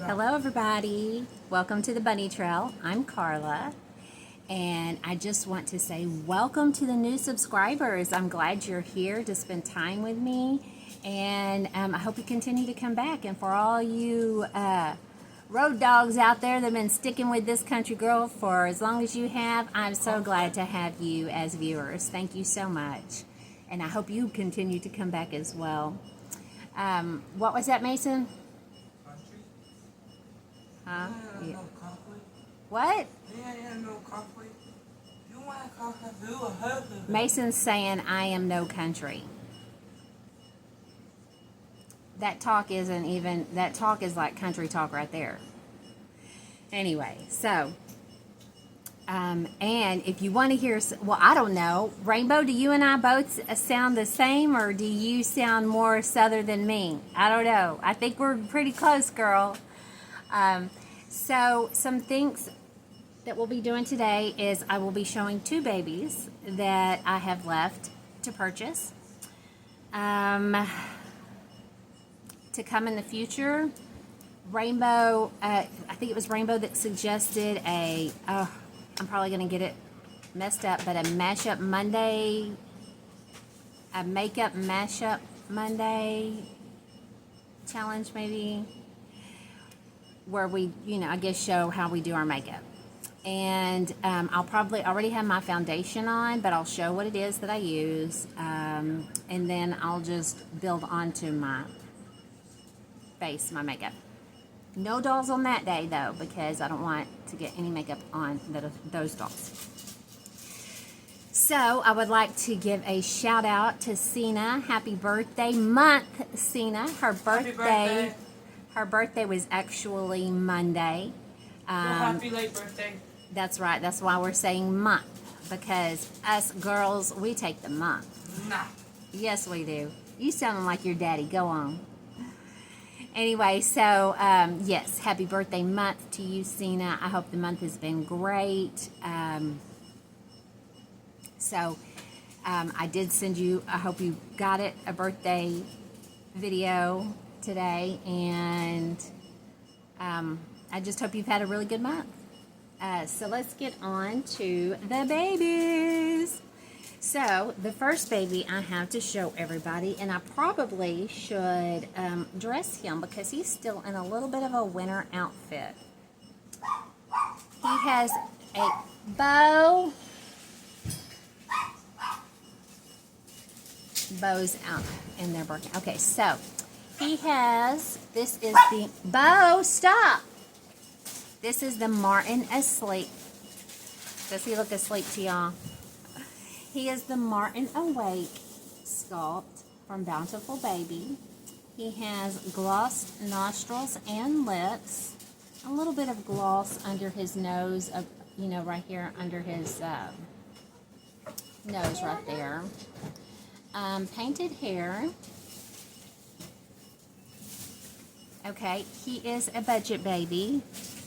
Hello, everybody. Welcome to the Bunny Trail. I'm Carla, and I just want to say welcome to the new subscribers. I'm glad you're here to spend time with me, and I hope you continue to come back. And for all you road dogs out there that have been sticking with this country girl for as long as you have, I'm so glad to have you as viewers. Thank you so much, and I hope you continue to come back as well. What was that, Mason? Huh? Yeah. Yeah. No conflict. What? Yeah, no conflict. You want conflict, do a husband. Mason's saying I am no country. That talk isn't even, that talk is like country talk right there. Anyway, so, and if you want to hear, well, I don't know, Rainbow, do you and I both sound the same, or do you sound more southern than me? I don't know. I think we're pretty close, girl. So some things that we'll be doing today is I will be showing two babies that I have left to purchase. To come in the future, Rainbow, I think it was Rainbow that suggested I'm probably going to get it messed up, but a mashup Monday, a makeup mashup Monday challenge maybe, where we, I guess show how we do our makeup. And I'll probably already have my foundation on, but I'll show what it is that I use. And then I'll just build onto my face, my makeup. No dolls on that day, though, because I don't want to get any makeup on those dolls. So I would like to give a shout out to Cena. Happy birthday month, Cena. Her birthday was actually Monday. Happy late birthday. That's right. That's why we're saying month, because us girls, we take the month. Nah. Yes, we do. You sound like your daddy. Go on. Anyway, so yes, happy birthday month to you, Cena. I hope the month has been great. I did send you, I hope you got it, a birthday video today, and I just hope you've had a really good month. So let's get on to the babies. So the first baby I have to show everybody, and I probably should dress him because he's still in a little bit of a winter outfit. He has a bow. Bows out in their working. Okay, so he has, this is the, Bo, stop! This is the Martin Asleep. Does he look asleep to y'all? He is the Martin Awake sculpt from Bountiful Baby. He has glossed nostrils and lips. A little bit of gloss under his nose, right here under his nose right there. Painted hair. Okay, he is a budget baby.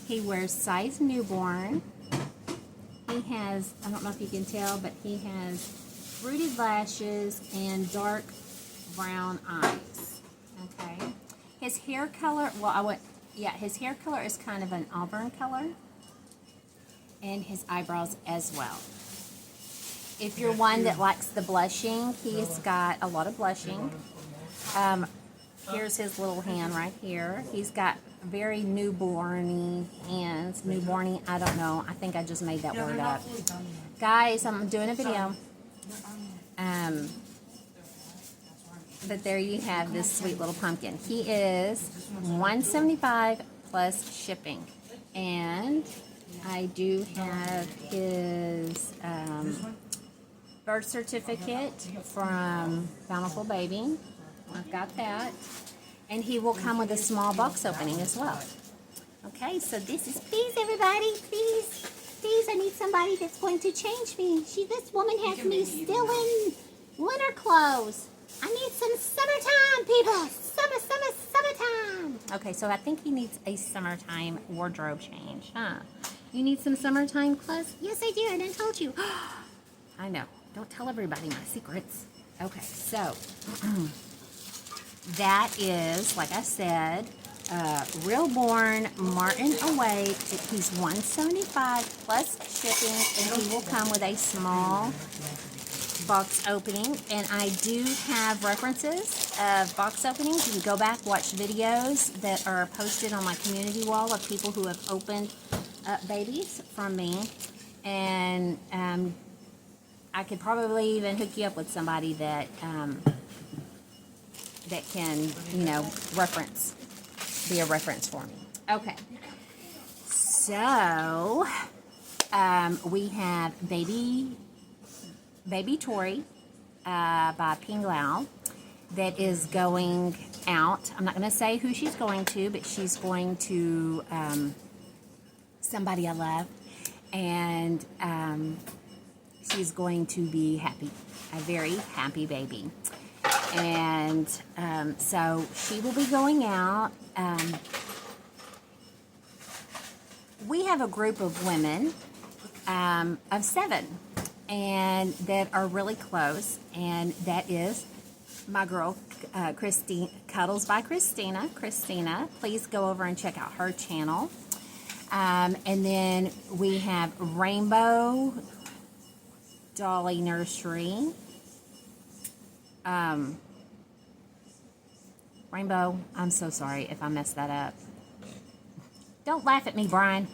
He wears size newborn. He has, I don't know if you can tell, but he has rooted lashes and dark brown eyes. Okay. His hair color, his hair color is kind of an auburn color. And his eyebrows as well. If you're one that likes the blushing, he's got a lot of blushing. Here's his little hand right here. He's got very newborny hands. Newborny, I don't know. I think I just made that word up. Guys, I'm doing a video. But there you have this sweet little pumpkin. He is $175 plus shipping. And I do have his birth certificate from Bountiful Baby. I've got that. And he will come with a small box opening as well. Okay, so this is, please everybody, please, I need somebody that's going to change me. This woman has me still in winter clothes. I need some summertime, people. Summertime. Okay, so I think he needs a summertime wardrobe change, huh? You need some summertime clothes? Yes, I do, and I told you. I know. Don't tell everybody my secrets. Okay, so that is, like I said, Realborn Martin Awake. He's $175 plus shipping, and he will come with a small box opening. And I do have references of box openings. You can go back, watch videos that are posted on my community wall of people who have opened up babies from me. And I could probably even hook you up with somebody that that can, you know, be a reference for me. Okay. So, we have Baby Tori by Ping Lao that is going out. I'm not going to say who she's going to, but she's going to somebody I love. And she's going to be happy, a very happy baby. And so she will be going out. We have a group of women of 7 and that are really close, and that is my girl Christine, Cuddles by Christina. Christina, please go over and check out her channel. And then we have Rainbow Dolly Nursery. Rainbow, I'm so sorry if I messed that up. Don't laugh at me, Brian.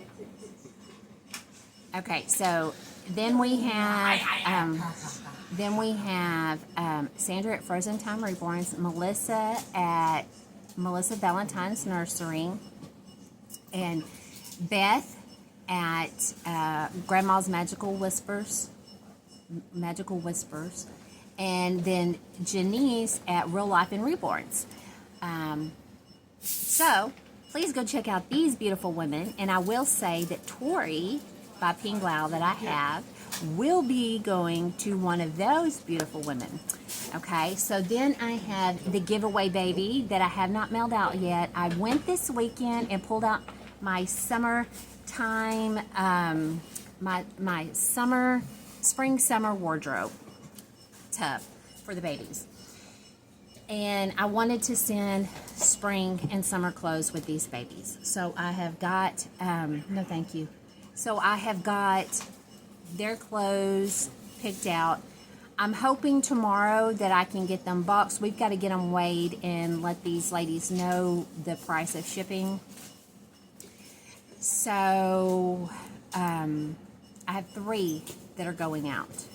Okay, so then we have Sandra at Frozen Time Reborns, Melissa at Melissa Valentine's Nursery, and Beth at Grandma's Magical Whispers, and then Janice at Real Life and Reborns. So please go check out these beautiful women, and I will say that Tori by Ping Lao that I have will be going to one of those beautiful women. Okay, so then I have the giveaway baby that I have not mailed out yet. I went this weekend and pulled out my summertime, my spring summer wardrobe tub for the babies. And I wanted to send spring and summer clothes with these babies. So I have got, no thank you. So I have got their clothes picked out. I'm hoping tomorrow that I can get them boxed. We've got to get them weighed and let these ladies know the price of shipping. So I have 3 that are going out.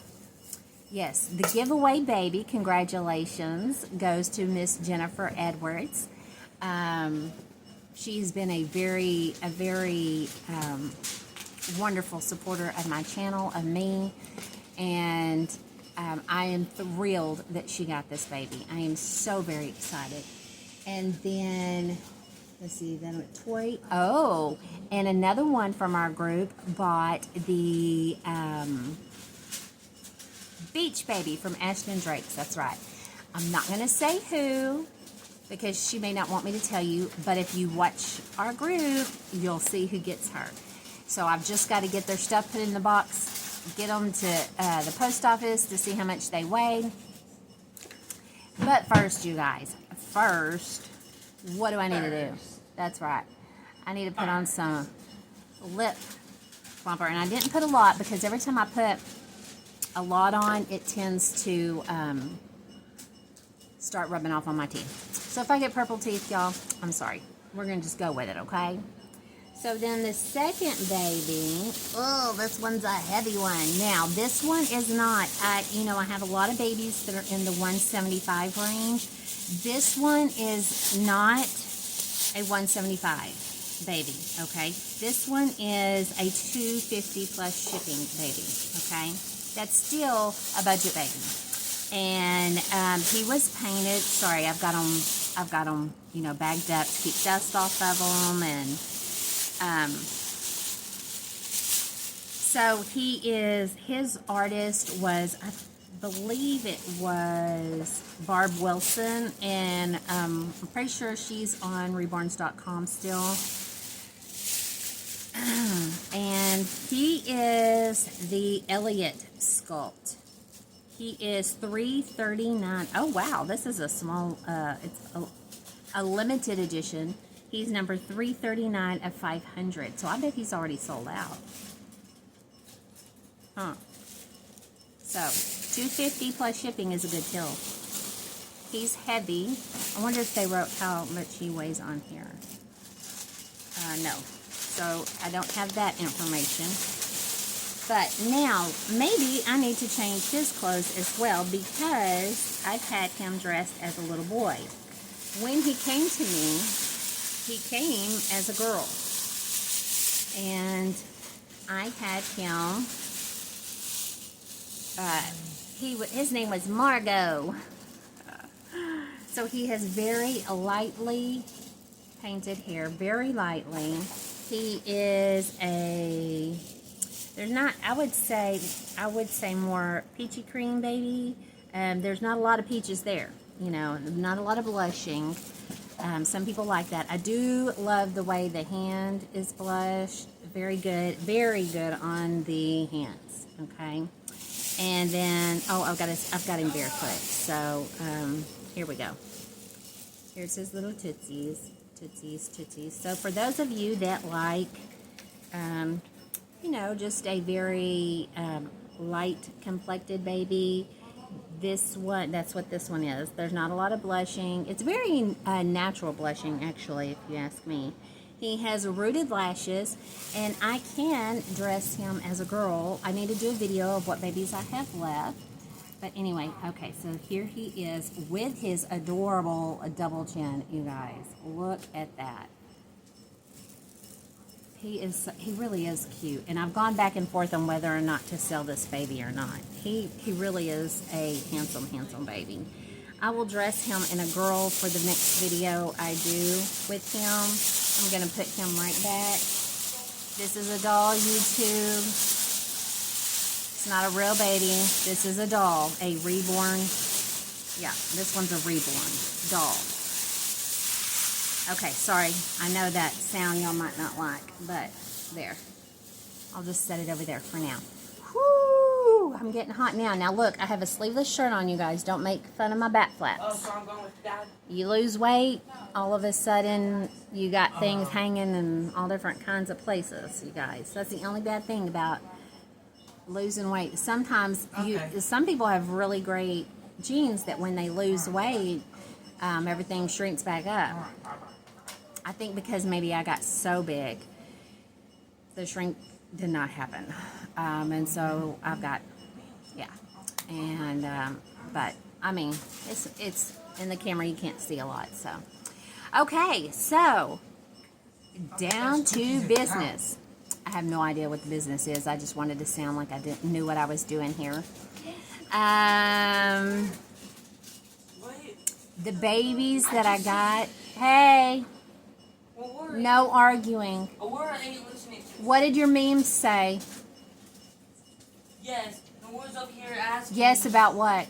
Yes, the giveaway baby, congratulations, goes to Miss Jennifer Edwards. She's been a very wonderful supporter of my channel, of me, and I am thrilled that she got this baby. I am so very excited. And then, let's see, then Tori. Oh, and another one from our group bought the Beach Baby from Ashton Drakes. That's right. I'm not going to say who because she may not want me to tell you, but if you watch our group, you'll see who gets her. So I've just got to get their stuff put in the box, get them to the post office to see how much they weigh. But first, you guys, what do I need to do? That's right. I need to put on some lip plumper. And I didn't put a lot because every time I put a lot on, it tends to start rubbing off on my teeth. So if I get purple teeth, y'all, I'm sorry. We're going to just go with it, okay? So then the second baby, oh, this one's a heavy one. Now, this one is not, I have a lot of babies that are in the 175 range. This one is not a 175 baby, okay? This one is a 250 plus shipping baby, okay? That's still a budget baby. And he was painted. Sorry, I've got them, bagged up to keep dust off of them. And so his artist was, I believe it was Barb Wilson. And I'm pretty sure she's on Reborns.com still. And he is the Elliot sculpt. He is $339. Oh wow, this is a small. It's a limited edition. He's number 339 of 500. So I bet he's already sold out. Huh. So, $250 plus shipping is a good deal. He's heavy. I wonder if they wrote how much he weighs on here. No. So, I don't have that information. But now, maybe I need to change his clothes as well because I've had him dressed as a little boy. When he came to me, he came as a girl. And I had him, his name was Margot. So he has very lightly painted hair, very lightly. He is I would say more peachy cream baby. There's not a lot of peaches there, you know, not a lot of blushing. Some people like that. I do love the way the hand is blushed. Very good on the hands. Okay, and then I've got him barefoot. So here we go. Here's his little tootsies. So for those of you that like, you know, just a very light complected baby, that's what this one is. There's not a lot of blushing. It's very natural blushing, actually, if you ask me. He has rooted lashes, and I can dress him as a girl. I need to do a video of what babies I have left. But anyway, okay, so here he is with his adorable double chin, you guys. Look at that. He really is cute. And I've gone back and forth on whether or not to sell this baby or not. He really is a handsome, handsome baby. I will dress him in a girl for the next video I do with him. I'm going to put him right back. This is a doll, YouTube. It's not a real baby. This is a doll, a reborn. Yeah, this one's a reborn doll. Okay, sorry. I know that sound y'all might not like, but there. I'll just set it over there for now. Whoo! I'm getting hot now. Now look, I have a sleeveless shirt on, you guys. Don't make fun of my back flaps. Oh, so I'm going with Dad? You lose weight, all of a sudden you got things hanging in all different kinds of places, you guys. That's the only bad thing about losing weight. Sometimes some people have really great genes that when they lose weight, everything shrinks back up. I think because maybe I got so big, the shrink did not happen. And so I've got, yeah. And, but, I mean, it's in the camera, you can't see a lot, so. Okay, so, down to business. I have no idea what the business is. I just wanted to sound like I knew what I was doing here. The babies that I got, hey. No arguing. What did your memes say? Yes. The words up here asking. Yes, about what?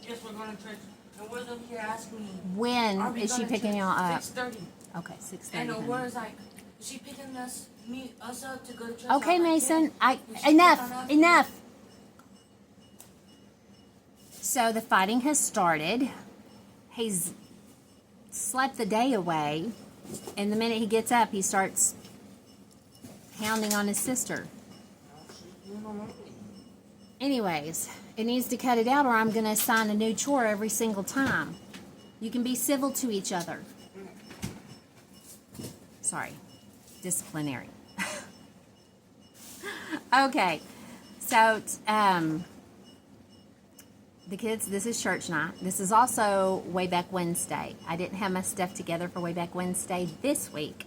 Yes, we're going to church. The words up here asking me. When is she picking y'all up? 6:30. Okay, 6:30. And the words like, is she picking us up to go to church? Okay, Mason. Like, Enough. So the fighting has started. He's slept the day away. And the minute he gets up, he starts hounding on his sister. Anyways, it needs to cut it out or I'm going to assign a new chore every single time. You can be civil to each other. Sorry. Disciplinary. Okay. So, the kids, this is church night. This is also Way Back Wednesday. I didn't have my stuff together for Way Back Wednesday this week.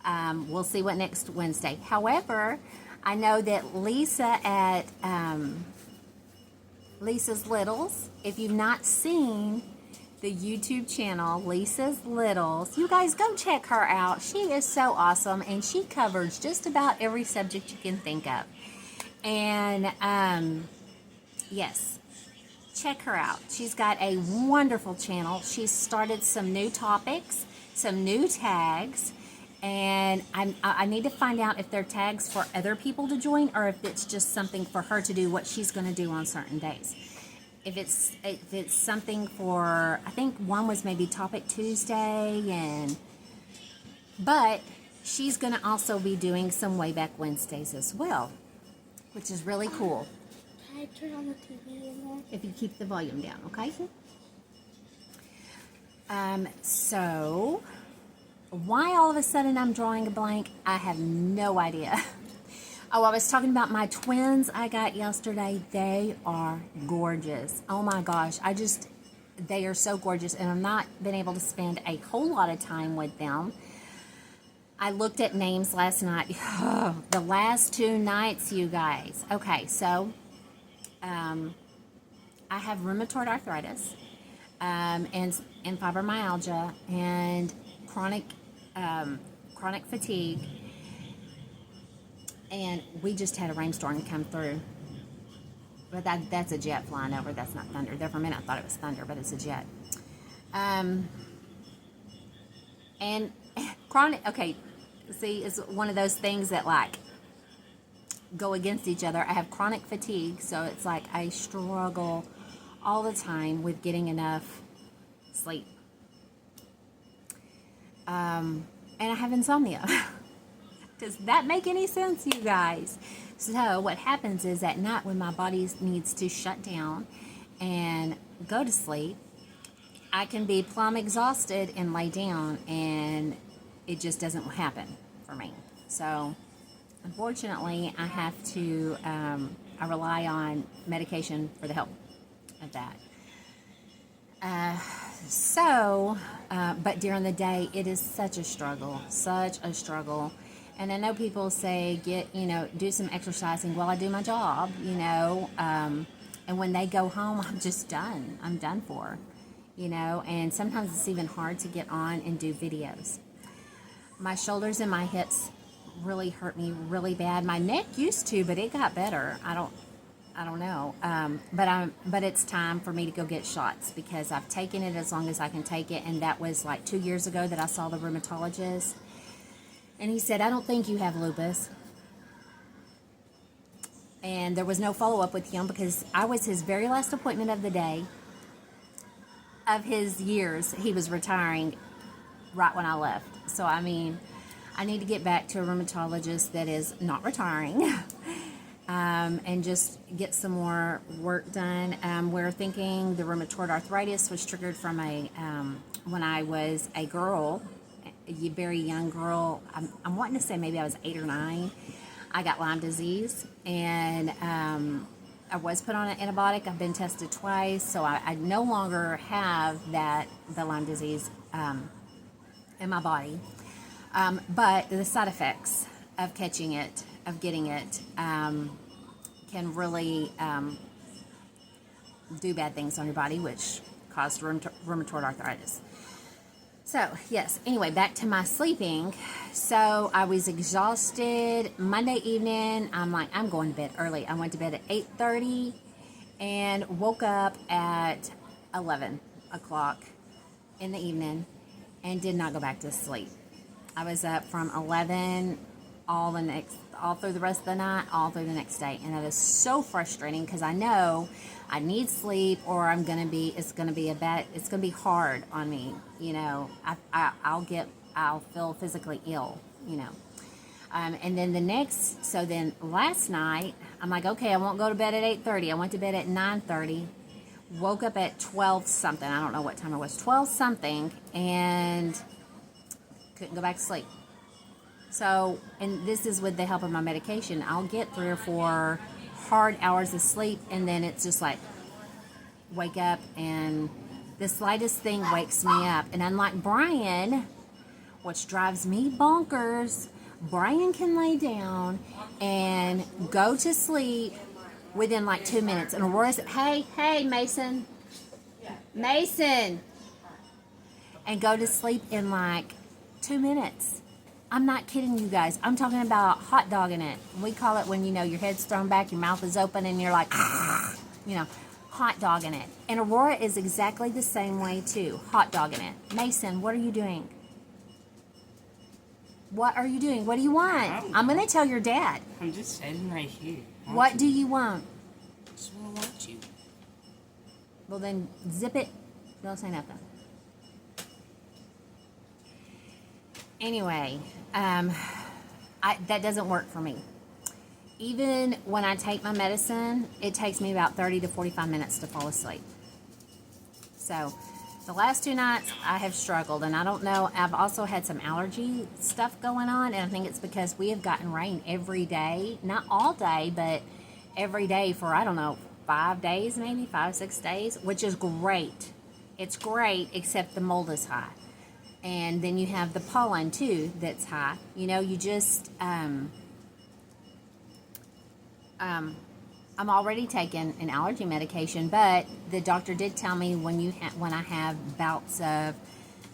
We'll see what next Wednesday. However, I know that Lisa at Lisa's Littles, if you've not seen the YouTube channel, Lisa's Littles, you guys go check her out. She is so awesome, and she covers just about every subject you can think of. And, yes. Check her out. She's got a wonderful channel. She's started some new topics, some new tags, and I need to find out if they're tags for other people to join or if it's just something for her to do what she's going to do on certain days. If it's something for, I think one was maybe Topic Tuesday, and But she's going to also be doing some Wayback Wednesdays as well, which is really cool. Can I turn on the TV in there? If you keep the volume down, okay? So, why all of a sudden I'm drawing a blank, I have no idea. Oh, I was talking about my twins I got yesterday. They are gorgeous. Oh my gosh, they are so gorgeous, and I've not been able to spend a whole lot of time with them. I looked at names last night. The last 2 nights, you guys. Okay, so I have rheumatoid arthritis and fibromyalgia and chronic fatigue, and we just had a rainstorm come through. But that's a jet flying over. That's not thunder. There for a minute I thought it was thunder, but it's a jet. And chronic, okay, see, it's one of those things that like go against each other. I have chronic fatigue, so it's like I struggle all the time with getting enough sleep. And I have insomnia. Does that make any sense, you guys? So what happens is at night when my body needs to shut down and go to sleep, I can be plumb exhausted and lay down, and it just doesn't happen for me. So unfortunately, I have to, I rely on medication for the help of that. But during the day, it is such a struggle. And I know people say, do some exercising while I do my job, and when they go home, I'm just done. I'm done for, and sometimes it's even hard to get on and do videos. My shoulders and my hips really hurt me really bad. My neck used to, but it got better. I don't know. But it's time for me to go get shots because I've taken it as long as I can take it. And that was like 2 years ago that I saw the rheumatologist. And he said, I don't think you have lupus. And there was no follow-up with him because I was his very last appointment of the day of his years. He was retiring right when I left. So, I need to get back to a rheumatologist that is not retiring. And just get some more work done. We're thinking the rheumatoid arthritis was triggered from when I was a girl, a very young girl. I'm wanting to say maybe I was 8 or 9. I got Lyme disease, and I was put on an antibiotic. I've been tested twice, so I no longer have the Lyme disease in my body. But the side effects of catching it, of getting it, can really do bad things on your body, which caused rheumatoid arthritis. So, yes, anyway, back to my sleeping. So, I was exhausted. Monday evening, I'm like, I'm going to bed early. I went to bed at 8:30 and woke up at 11 o'clock in the evening and did not go back to sleep. I was up from 11 all through the rest of the night, all through the next day. And that is so frustrating because I know I need sleep or it's going to be hard on me. I'll feel physically ill, and then last night, I'm like, okay, I won't go to bed at 8:30. I went to bed at 9:30, woke up at 12 something. I don't know what time it was, 12 something, and couldn't go back to sleep. So, and this is with the help of my medication. I'll get 3 or 4 hard hours of sleep, and then it's just like, wake up, and the slightest thing wakes me up. And unlike Brian, which drives me bonkers, Brian can lay down and go to sleep within like 2 minutes. And Aurora's, hey, Mason, and go to sleep in like 2 minutes. I'm not kidding you guys. I'm talking about hot dogging it. We call it when, your head's thrown back, your mouth is open, and you're like, hot dogging it. And Aurora is exactly the same way too, hot dogging it. Mason, what are you doing? What are you doing? What do you want? I'm going to tell your dad. I'm just sitting right here. What do you want? I just want to watch you. Well, then zip it. Don't say nothing. Anyway, that doesn't work for me. Even when I take my medicine, it takes me about 30 to 45 minutes to fall asleep. So the last 2 nights I have struggled, and I don't know, I've also had some allergy stuff going on, and I think it's because we have gotten rain every day, not all day, but every day for, I don't know, 5 days, maybe 5, 6 days, which is great. It's great, except the mold is high. And then you have the pollen too that's high. You know, you just, I'm already taking an allergy medication, but the doctor did tell me when I have bouts of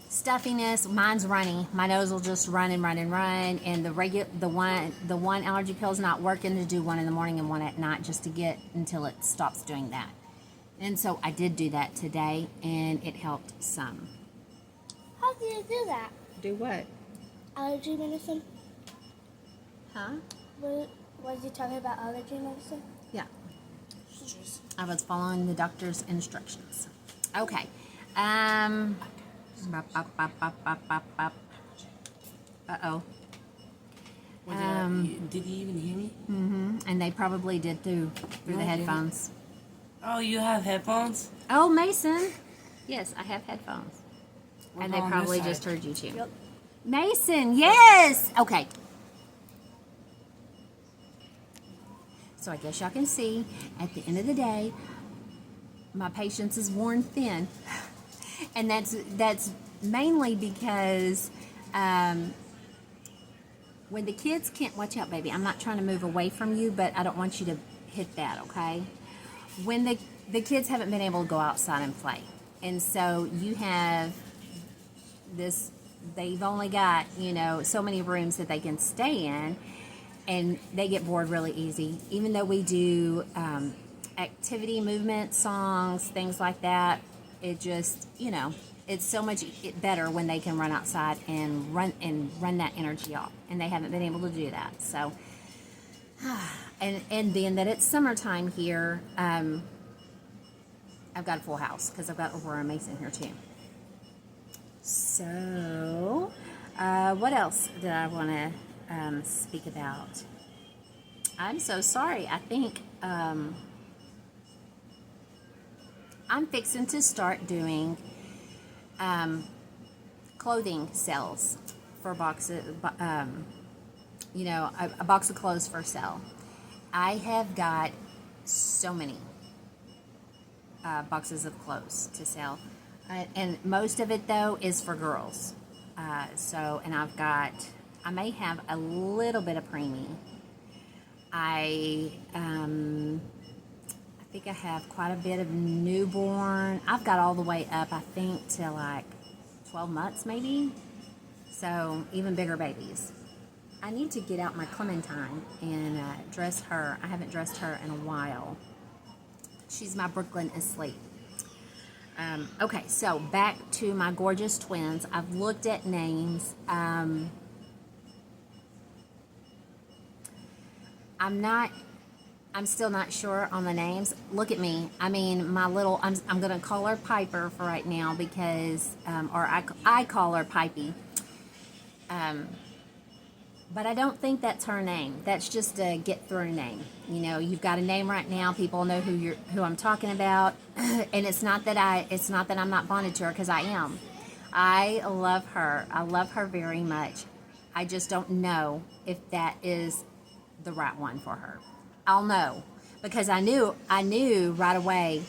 stuffiness, mine's runny. My nose will just run and run and run, and the one allergy pill is not working, to do one in the morning and one at night just to get until it stops doing that. And so I did do that today, and it helped some. How did you do that? Do what? Allergy medicine? Huh? Was you talking about allergy medicine? Yeah. I was following the doctor's instructions. Okay. Uh-oh. Did he even hear me? Mm-hmm. And they probably did through the headphones. Oh, you have headphones? Oh, Mason. Yes, I have headphones. What And they about on probably this just side? heard you too. Yep. Mason, yes! Okay. So I guess y'all can see, at the end of the day, my patience is worn thin. And that's mainly because when the kids can't, watch out, baby, I'm not trying to move away from you, but I don't want you to hit that, okay? When the kids haven't been able to go outside and play. And so you have this, they've only got, so many rooms that they can stay in, and they get bored really easy. Even though we do activity, movement, songs, things like that, it just, it's so much better when they can run outside and run that energy off. And they haven't been able to do that. So, and being that it's summertime here, I've got a full house because I've got Aurora Mason here too. So, what else did I want to speak about? I'm so sorry. I think I'm fixing to start doing clothing sales for boxes, a box of clothes for sale. I have got so many boxes of clothes to sell, and most of it though is for girls. And I may have a little bit of preemie. I think I have quite a bit of newborn. I've got all the way up, I think, to like 12 months maybe. So even bigger babies. I need to get out my Clementine and dress her. I haven't dressed her in a while. She's my Brooklyn asleep. Okay, so back to my gorgeous twins. I've looked at names. I'm still not sure on the names. Look at me. I mean, I'm going to call her Piper for right now because, or I call her Pipey. But I don't think that's her name. That's just a get-through name. You've got a name right now. People know who I'm talking about, and it's not that I'm not bonded to her, because I am. I love her. I love her very much. I just don't know if that is the right one for her. I'll know because I knew right away.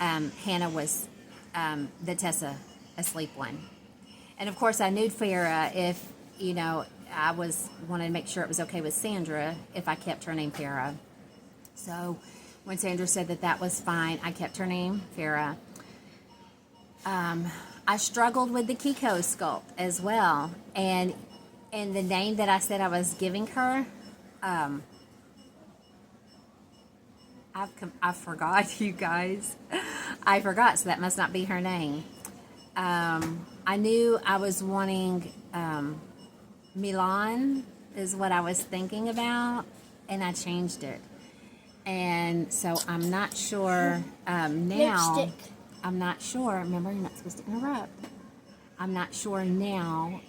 Hannah was the Tessa asleep one, and of course I knew Farah if I wanted to make sure it was okay with Sandra if I kept her name Farah. So when Sandra said that was fine, I kept her name Farah. I struggled with the Kiko sculpt as well, and the name that I said I was giving her, I forgot, you guys. I forgot, so that must not be her name. I knew I was wanting Milan is what I was thinking about, and I changed it. And so I'm not sure now. Lipstick. I'm not sure. Remember, you're not supposed to interrupt. I'm not sure now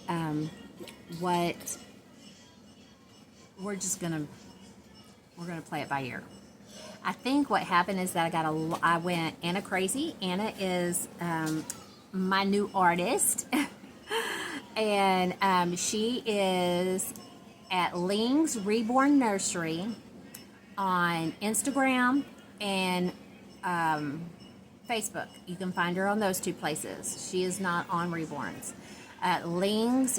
what we're gonna play it by ear. I think what happened is that I went Anna crazy. Anna is my new artist, and she is at Ling's Reborn Nursery on Instagram and Facebook. You can find her on those two places. She is not on Reborn's. Ling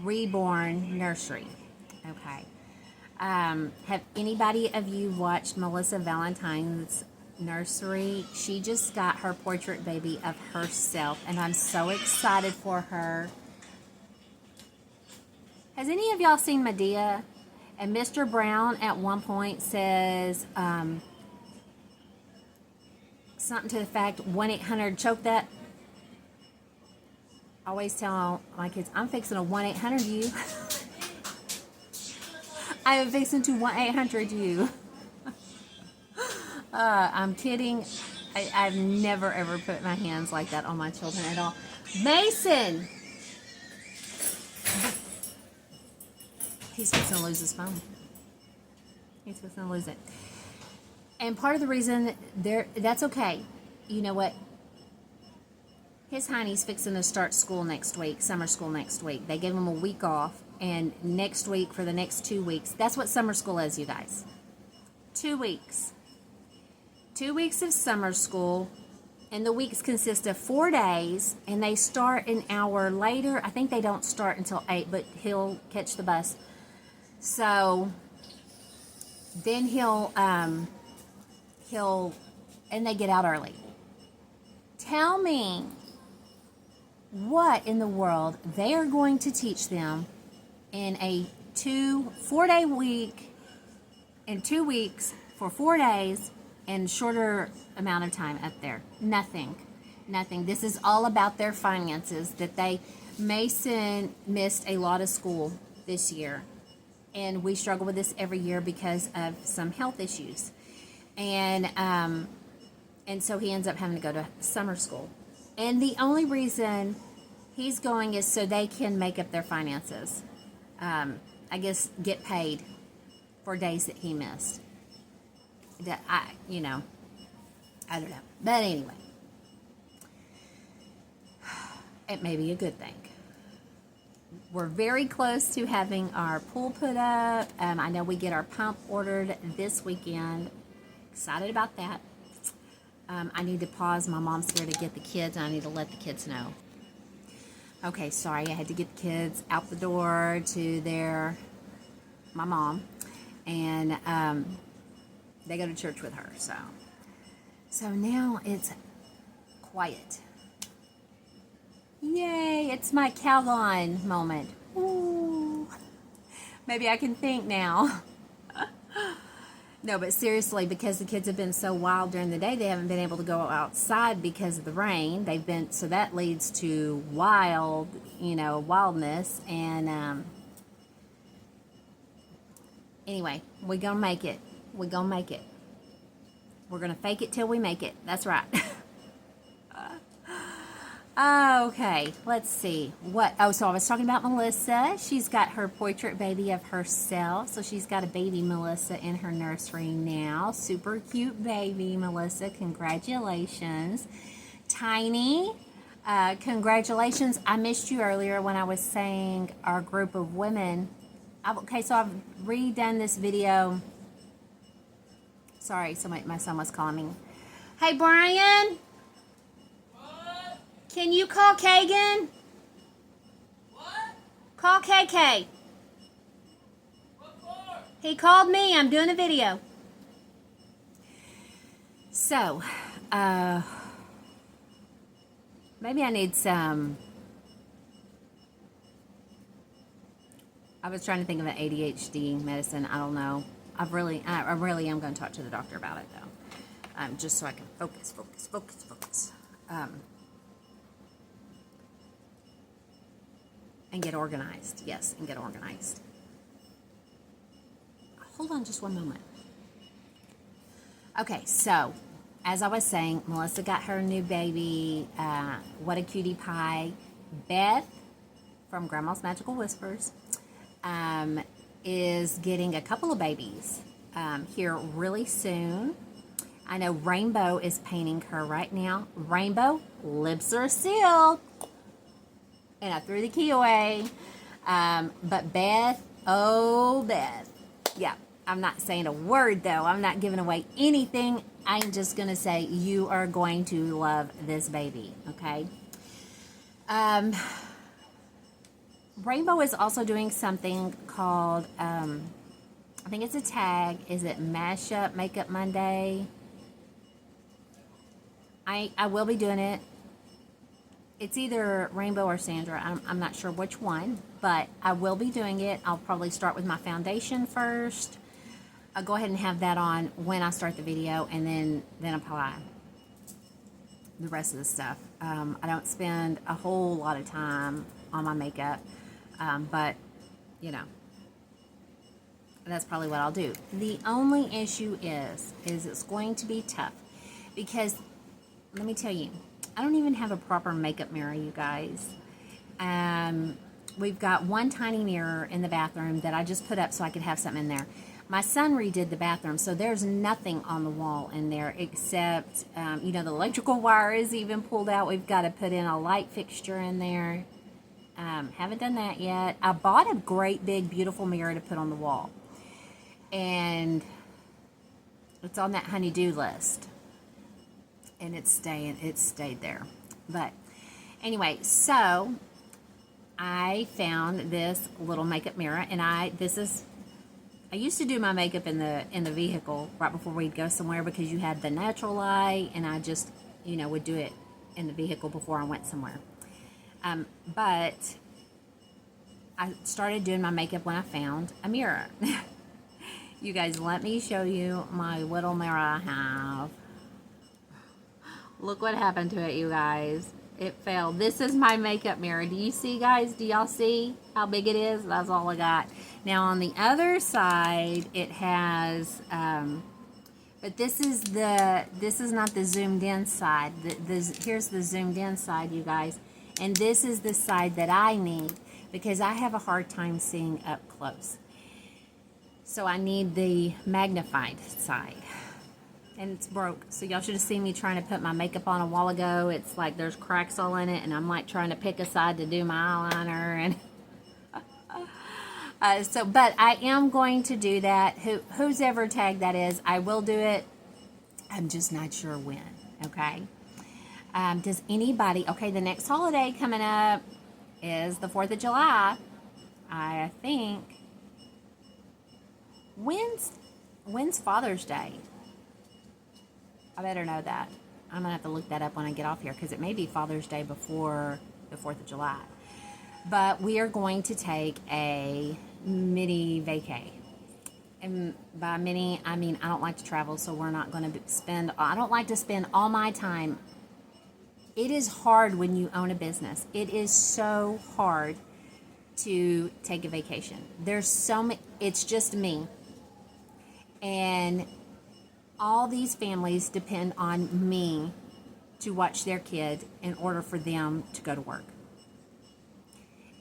Reborn Nursery. Okay. Have anybody of you watched Melissa Valentine's nursery? She just got her portrait baby of herself, and I'm so excited for her. Has any of y'all seen Medea? And Mr. Brown at one point says something to the fact 1-800 choke that. I always tell my kids, I'm fixing a 1-800 you. I am fixing to 1-800 you. I'm kidding. I've never ever put my hands like that on my children at all. Mason! He's fixing to lose his phone. He's fixing to lose it. And part of the reason that's okay. You know what? His honey's fixing to start school next week, summer school next week. They gave him a week off, and next week for the next 2 weeks. That's what summer school is, you guys. 2 weeks. 2 weeks of summer school, and the weeks consist of 4 days, and they start an hour later. I think they don't start until 8, but he'll catch the bus. So then he'll and they get out early. Tell me what in the world they are going to teach them in a 4-day week, in 2 weeks for 4 days and shorter amount of time up there. Nothing. This is all about their finances. Mason missed a lot of school this year, and we struggle with this every year because of some health issues, and so he ends up having to go to summer school. And the only reason he's going is so they can make up their finances. I guess get paid for days that he missed. I don't know. But anyway, it may be a good thing. We're very close to having our pool put up. I know we get our pump ordered this weekend. Excited about that. I need to pause. My mom's here to get the kids, and I need to let the kids know. Okay, sorry. I had to get the kids out the door to my mom, and they go to church with her. So now it's quiet. Yay, it's my Calgon moment. Ooh. Maybe I can think now. No, but seriously, because the kids have been so wild during the day, they haven't been able to go outside because of the rain. So that leads to wildness. And anyway, we're going to make it. We're going to make it. We're going to fake it till we make it. That's right. Okay, let's see. So I was talking about Melissa. She's got her portrait baby of herself. So she's got a baby Melissa in her nursery now. Super cute baby Melissa. Congratulations. Tiny, congratulations. I missed you earlier when I was saying our group of women. Okay, so I've redone this video. Sorry, my son was calling me. Hey, Brian. Can you call Kagan? What? Call KK. What for? He called me. I'm doing a video. So, maybe I need some. I was trying to think of an ADHD medicine. I don't know. I really am going to talk to the doctor about it, though. Just so I can focus. And get organized. Yes, and get organized. Hold on just one moment. Okay, so, as I was saying, Melissa got her new baby. What a cutie pie. Beth from Grandma's Magical Whispers is getting a couple of babies here really soon. I know Rainbow is painting her right now. Rainbow, lips are sealed. And I threw the key away. But Beth, oh Beth. Yeah, I'm not saying a word though. I'm not giving away anything. I'm just going to say you are going to love this baby, okay? Rainbow is also doing something called, I think it's a tag. Is it Mashup Makeup Monday? I will be doing it. It's either Rainbow or Sandra. I'm not sure which one, but I will be doing it. I'll probably start with my foundation first. I'll go ahead and have that on when I start the video, and then apply the rest of the stuff. I don't spend a whole lot of time on my makeup, but, you know, that's probably what I'll do. The only issue is it's going to be tough because, let me tell you, I don't even have a proper makeup mirror, you guys. We've got one tiny mirror in the bathroom that I just put up so I could have something in there. My son redid the bathroom, so there's nothing on the wall in there except, you know, the electrical wire is even pulled out. We've got to put in a light fixture in there. Haven't done that yet. I bought a great big beautiful mirror to put on the wall, and it's on that honey-do list, and it's stayed there. But anyway, so I found this little makeup mirror, and I used to do my makeup in the vehicle right before we'd go somewhere because you had the natural light, and I just, you know, would do it in the vehicle before I went somewhere. But I started doing my makeup when I found a mirror. You guys, let me show you my little mirror I have. Look what happened to it, you guys. It fell. This is my makeup mirror. Do you see, guys? Do y'all see how big it is? That's all I got. Now, on the other side, it has, but this is not the zoomed in side. Here's the zoomed in side, you guys. And this is the side that I need because I have a hard time seeing up close. So I need the magnified side. And it's broke. So y'all should have seen me trying to put my makeup on a while ago. It's like there's cracks all in it, and I'm like trying to pick a side to do my eyeliner. And but I am going to do that. Whose ever tag that is, I will do it. I'm just not sure when. Okay. Does anybody? Okay, the next holiday coming up is the 4th of July. I think. When's Father's Day? I better know that. I'm going to have to look that up when I get off here because it may be Father's Day before the 4th of July. But we are going to take a mini vacay. And by mini, I mean I don't like to travel, so we're not going to I don't like to spend all my time. It is hard when you own a business. It is so hard to take a vacation. There's so many, it's just me. And all these families depend on me to watch their kid in order for them to go to work.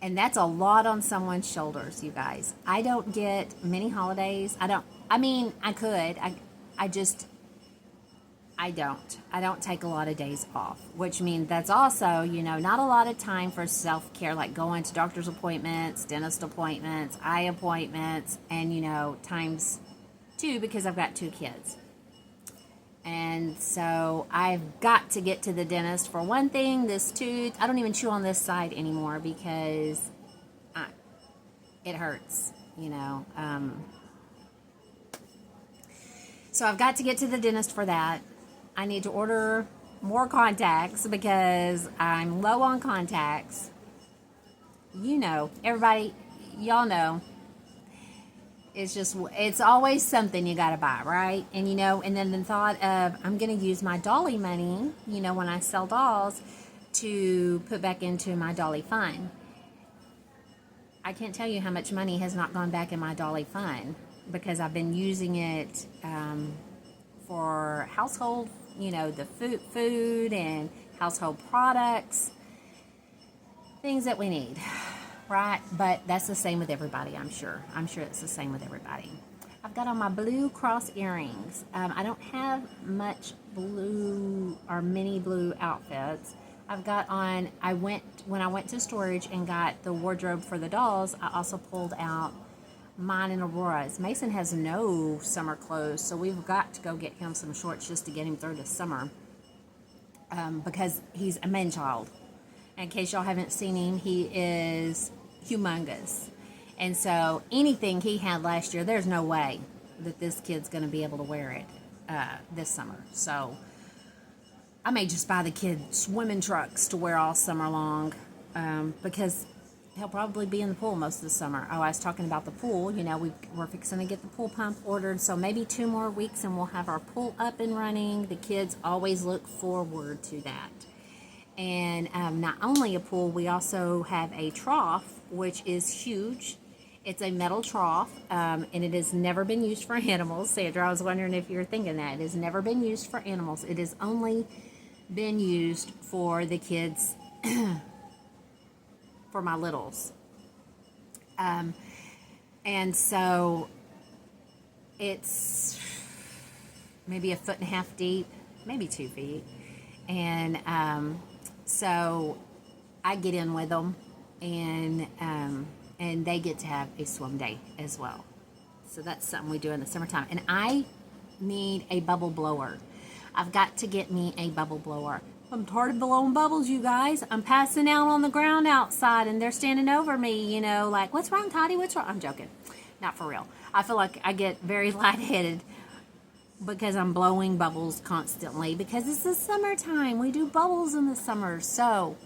And that's a lot on someone's shoulders, you guys. I don't get many holidays. I could. I don't take a lot of days off, which means that's also, you know, not a lot of time for self-care, like going to doctor's appointments, dentist appointments, eye appointments, and, you know, times 2 because I've got 2 kids. And so I've got to get to the dentist for one thing. This tooth, I don't even chew on this side anymore because it hurts, you know. So I've got to get to the dentist for that. I need to order more contacts because I'm low on contacts. You know, everybody, y'all know. It's always something you gotta buy, right? And, you know, and then the thought of, I'm gonna use my Dolly money, you know, when I sell dolls, to put back into my Dolly fund. I can't tell you how much money has not gone back in my Dolly fund because I've been using it for household, you know, the food and household products, things that we need. right? But that's the same with everybody, I'm sure. I'm sure it's the same with everybody. I've got on my blue cross earrings. I don't have much blue or mini blue outfits. I've got on, when I went to storage and got the wardrobe for the dolls, I also pulled out mine and Aurora's. Mason has no summer clothes, so we've got to go get him some shorts just to get him through the summer, because he's a man child. In case y'all haven't seen him, he is humongous. And so anything he had last year, there's no way that this kid's going to be able to wear it this summer. So I may just buy the kid swimming trunks to wear all summer long, because he'll probably be in the pool most of the summer. Oh, I was talking about the pool. You know, we're fixing to get the pool pump ordered, so maybe 2 more weeks and we'll have our pool up and running. The kids always look forward to that. And not only a pool, we also have a trough, which is huge. It's a metal trough, and it has never been used for animals. Sandra, I was wondering if you were thinking that. It has never been used for animals. It has only been used for the kids, for my littles. And so it's maybe 1.5 feet deep, maybe 2 feet. And so I get in with them, and they get to have a swim day as well. So that's something we do in the summertime. And I need a bubble blower. I've got to get me a bubble blower. I'm tired of blowing bubbles, you guys. I'm passing out on the ground outside, and they're standing over me, you know, like, what's wrong, Toddy? What's wrong? I'm joking. Not for real. I feel like I get very lightheaded because I'm blowing bubbles constantly, because it's the summertime. We do bubbles in the summer. So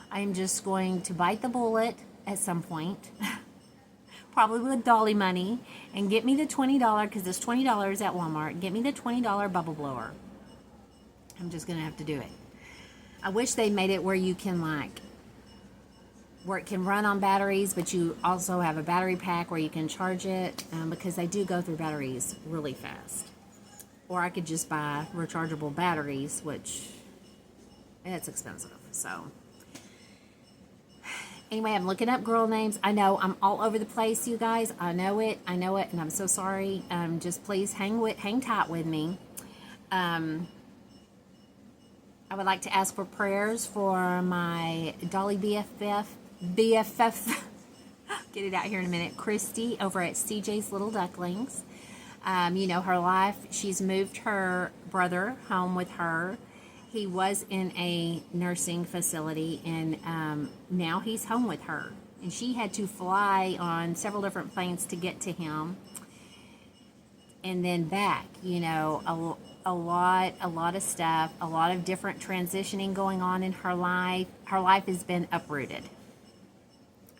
I'm just going to bite the bullet at some point, probably with Dolly money, and get me the $20, because it's $20 at Walmart. Get me the $20 bubble blower. I'm just going to have to do it. I wish they made it where you can, where it can run on batteries, but you also have a battery pack where you can charge it, because they do go through batteries really fast. Or I could just buy rechargeable batteries, which it's expensive. So anyway, I'm looking up girl names. I know I'm all over the place, you guys. I know it, and I'm so sorry. Just please hang tight with me. I would like to ask for prayers for my Dolly BFF, get it out here in a minute, Christy over at CJ's Little Ducklings. You know, her life, she's moved her brother home with her. He was in a nursing facility, and now he's home with her. And she had to fly on several different planes to get to him, and then back. You know, a lot of stuff, a lot of different transitioning going on in her life. Her life has been uprooted.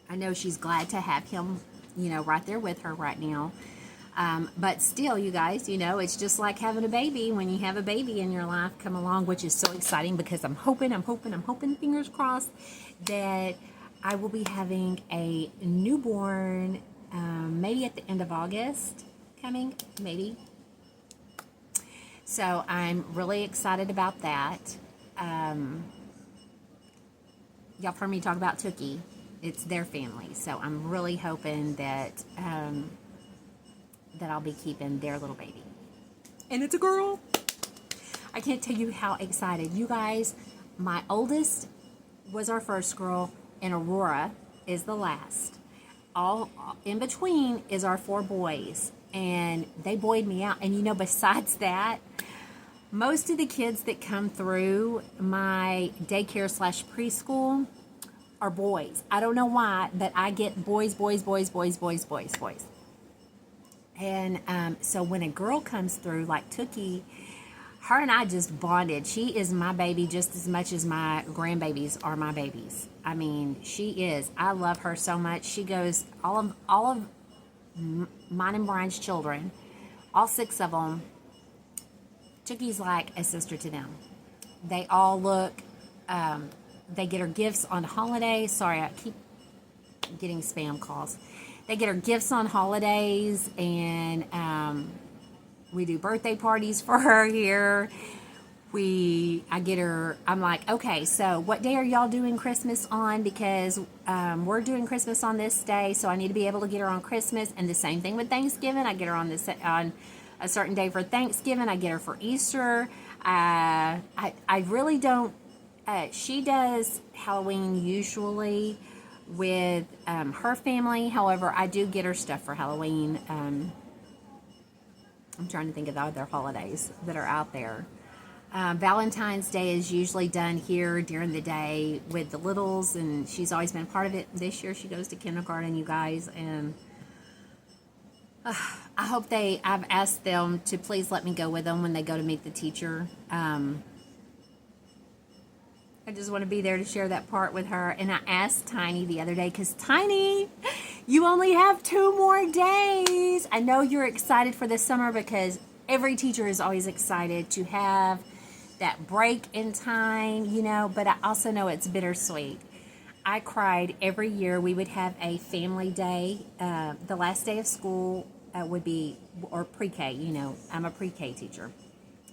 I know she's glad to have him, you know, right there with her right now. But still, you guys, you know, it's just like having a baby. When you have a baby in your life come along, which is so exciting, because I'm hoping, fingers crossed, that I will be having a newborn, maybe at the end of August coming, maybe. So I'm really excited about that. Y'all heard me talk about Tookie. It's their family. So I'm really hoping that that I'll be keeping their little baby. And it's a girl. I can't tell you how excited. You guys, my oldest was our first girl, and Aurora is the last. All in between is our 4 boys. And they buoyed me out. And you know, besides that, most of the kids that come through my daycare / preschool are boys. I don't know why, but I get boys. And so when a girl comes through like Tookie, her and I just bonded. She is my baby just as much as my grandbabies are my babies. I mean, she is. I love her so much. She goes, all of mine and Brian's children, all 6 of them, Tookie's like a sister to them. They all look, they get her gifts on holidays. Sorry, I keep getting spam calls. They get her gifts on holidays, and we do birthday parties for her here. I get her, I'm like, okay, so what day are y'all doing Christmas on? Because we're doing Christmas on this day, so I need to be able to get her on Christmas. And the same thing with Thanksgiving. I get her on a certain day for Thanksgiving. I get her for Easter. I really don't. She does Halloween usually with her family. However, I do get her stuff for Halloween. I'm trying to think of the other holidays that are out there. Valentine's Day is usually done here during the day with the littles, and she's always been part of it. This year she goes to kindergarten, you guys, and I hope I've asked them to please let me go with them when they go to meet the teacher. I just want to be there to share that part with her. And I asked Tiny the other day, because Tiny, you only have 2 more days. I know you're excited for this summer because every teacher is always excited to have that break in time, you know, but I also know it's bittersweet. I cried every year. We would have a family day. The last day of school would be, or pre-K, you know, I'm a pre-K teacher.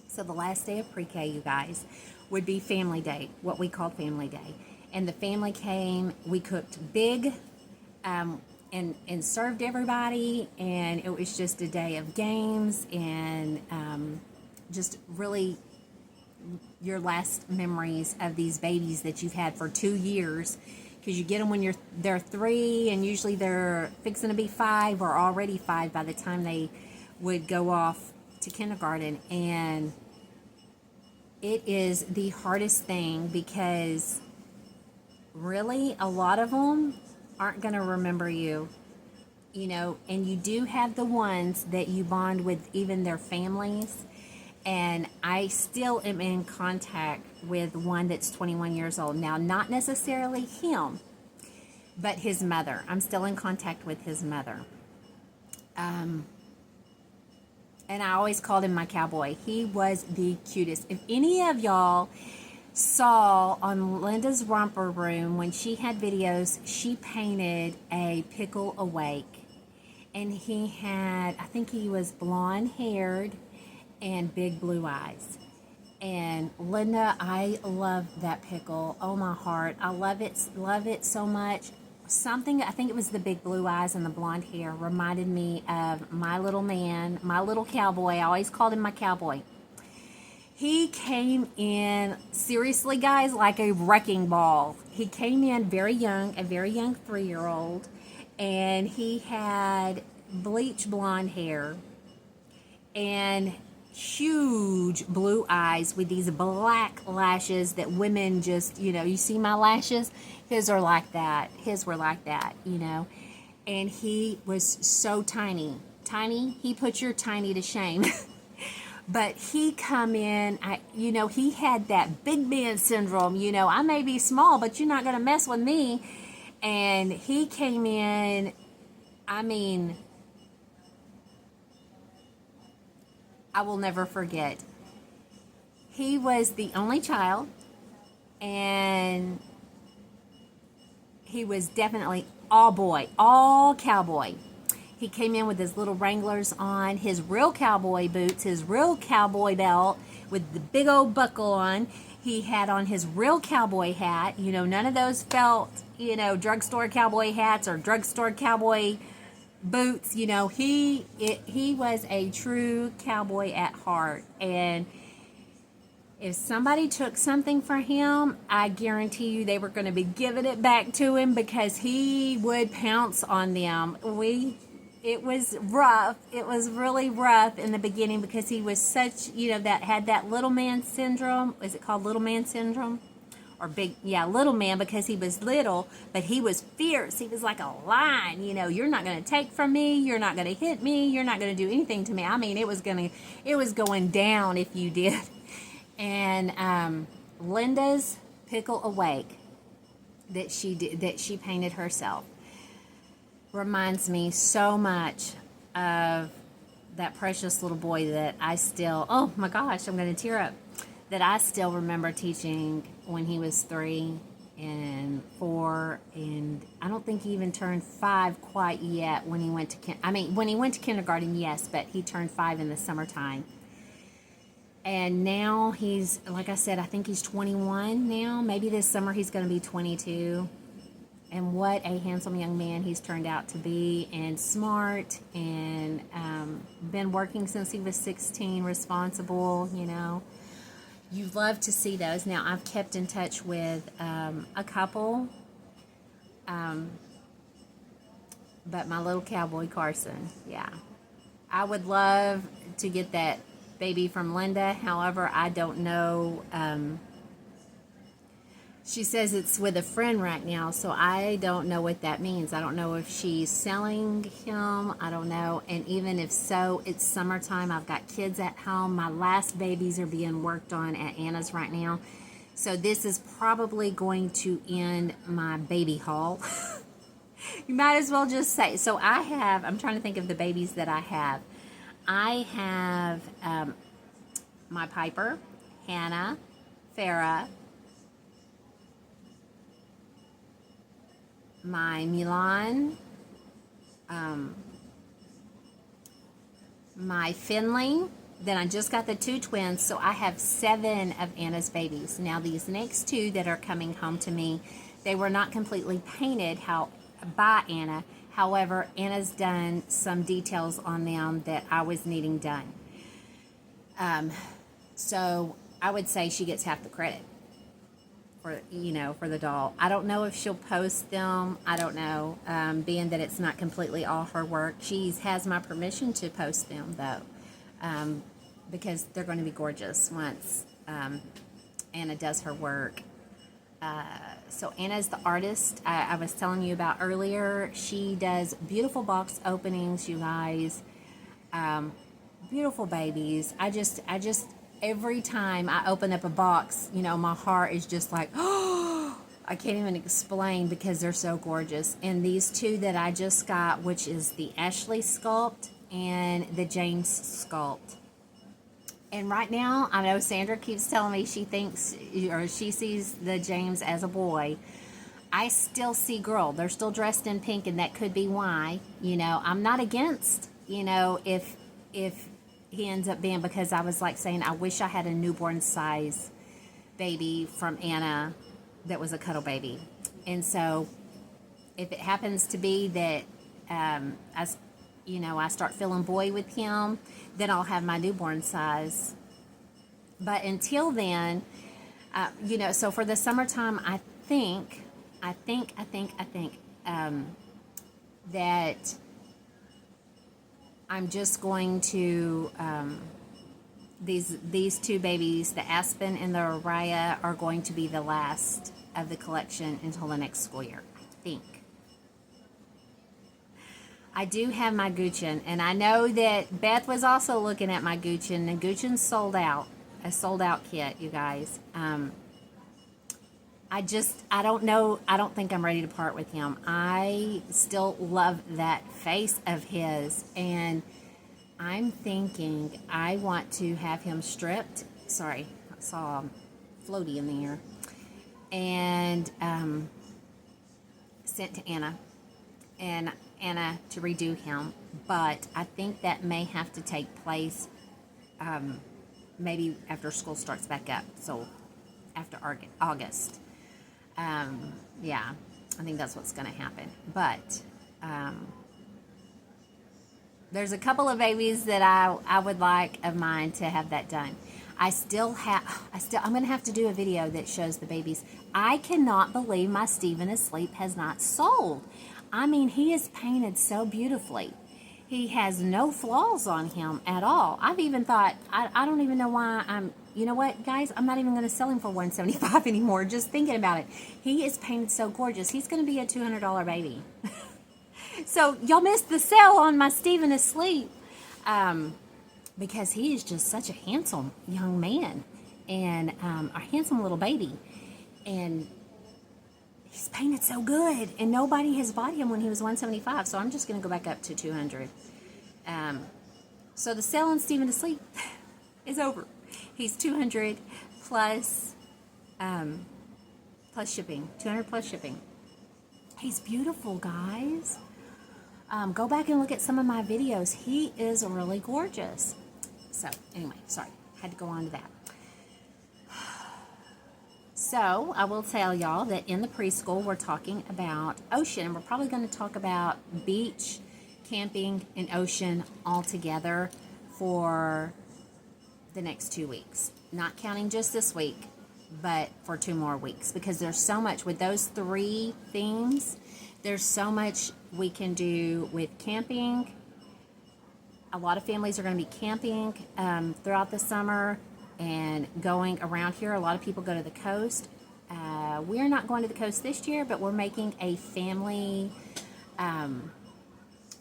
So the last day of pre-K, you guys, would be family day, what we called family day. And the family came, we cooked big, and served everybody, and it was just a day of games and just really your last memories of these babies that you've had for 2 years, because you get them when they're 3, and usually they're fixing to be 5 or already 5 by the time they would go off to kindergarten. And it is the hardest thing because really a lot of them aren't going to remember you, you know, and you do have the ones that you bond with, even their families. And I still am in contact with one that's 21 years old now, not necessarily him, but his mother. I'm still in contact with his mother. And I always called him my cowboy. He was the cutest. If any of y'all saw on Linda's Romper Room when she had videos, she painted a Pickle Awake. And he had, I think he was blonde haired and big blue eyes. And Linda, I love that pickle. Oh my heart. I love it so much. Something, I think it was the big blue eyes and the blonde hair, reminded me of my little man, my little cowboy. I always called him my cowboy. He came in, seriously guys, like a wrecking ball. He came in very young, a very young 3-year-old, and he had bleach blonde hair and huge blue eyes with these black lashes that women just, you know, you see my lashes? His are like that. His were like that, you know. And he was so tiny. Tiny, he put your tiny to shame. But he come in, you know, he had that big man syndrome. You know, I may be small, but you're not going to mess with me. And he came in, I mean, I will never forget. He was the only child, and he was definitely all boy, all cowboy. He came in with his little Wranglers on, his real cowboy boots, his real cowboy belt with the big old buckle on. He had on his real cowboy hat. You know, none of those felt, you know, drugstore cowboy hats or drugstore cowboy boots. You know, he was a true cowboy at heart. And if somebody took something for him, I guarantee you they were going to be giving it back to him, because he would pounce on them. It was rough. It was really rough in the beginning, because he was such, you know, had that little man syndrome. Is it called little man syndrome? Or big, yeah, little man, because he was little, but he was fierce. He was like a lion, you know, you're not going to take from me. You're not going to hit me. You're not going to do anything to me. I mean, it was going down if you did. And Linda's Pickle Awake that she painted herself reminds me so much of that precious little boy that I still, oh my gosh, I'm going to tear up, that I still remember teaching when he was 3 and 4, and I don't think he even turned 5 quite yet when he went to, when he went to kindergarten, yes, but he turned 5 in the summertime. And now he's, like I said, I think he's 21 now. Maybe this summer he's going to be 22. And what a handsome young man he's turned out to be, and smart, and been working since he was 16, responsible, you know. You love to see those. Now, I've kept in touch with a couple, but my little cowboy Carson, yeah. I would love to get that baby from Linda. However, I don't know. She says it's with a friend right now, so I don't know what that means. I don't know if she's selling him. I don't know. And even if so, it's summertime. I've got kids at home. My last babies are being worked on at Anna's right now. So this is probably going to end my baby haul. You might as well just say. So I'm trying to think of the babies that I have. I have my Piper, Hannah, Farah, my Milan, my Finley. Then I just got the 2 twins, so I have 7 of Anna's babies. Now these next 2 that are coming home to me, they were not completely painted by Anna. However, Anna's done some details on them that I was needing done. So I would say she gets half the credit for the doll. I don't know if she'll post them. I don't know, being that it's not completely all her work. She has my permission to post them, though, because they're going to be gorgeous once Anna does her work. So Anna's the artist I was telling you about earlier. She does beautiful box openings, you guys. Beautiful babies. I just every time I open up a box, my heart is just like, oh, I can't even explain because they're so gorgeous. And these 2 that I just got, which is the Ashley sculpt and the James sculpt. And right now, I know Sandra keeps telling me she sees the James as a boy. I still see girl. They're still dressed in pink, and that could be why. I'm not against, if he ends up being, because I was like saying, I wish I had a newborn size baby from Anna that was a cuddle baby. And so if it happens to be that I start feeling boy with him, then I'll have my newborn size. But until then, so for the summertime, I think that I'm just going to, these 2 babies, the Aspen and the Araya, are going to be the last of the collection until the next school year, I think. I do have my Gucci, and I know that Beth was also looking at my Gucci, and Gucci's sold out, a sold out kit, you guys. I don't know, I don't think I'm ready to part with him. I still love that face of his, and I'm thinking I want to have him stripped. Sorry, I saw floaty in the air. And sent to Anna. And Anna to redo him. But I think that may have to take place maybe after school starts back up. So after August. Yeah, I think that's what's going to happen. But there's a couple of babies that I would like of mine to have that done. I'm going to have to do a video that shows the babies. I cannot believe my Stephen Asleep has not sold. I mean, he is painted so beautifully. He has no flaws on him at all. I've even thought, I don't even know why you know what, guys? I'm not even going to sell him for $175 anymore. Just thinking about it. He is painted so gorgeous. He's going to be a $200 baby. So y'all missed the sale on my Stephen Asleep. Because he is just such a handsome young man. And a handsome little baby. And he's painted so good. And nobody has bought him when he was $175. So I'm just going to go back up to $200. So the sale on Stephen Asleep is over. He's $200 plus shipping. $200 plus shipping. He's beautiful, guys. Go back and look at some of my videos. He is really gorgeous. So, anyway, sorry. had to go on to that. So I will tell y'all that in the preschool we're talking about ocean, and we're probably going to talk about beach, camping, and ocean all together for the next 2 weeks. Not counting just this week, but for 2 more weeks, because there's so much with those 3 things. There's so much we can do with camping. A lot of families are going to be camping throughout the summer and going around here. A lot of people go to the coast. We're not going to the coast this year, but we're making a family.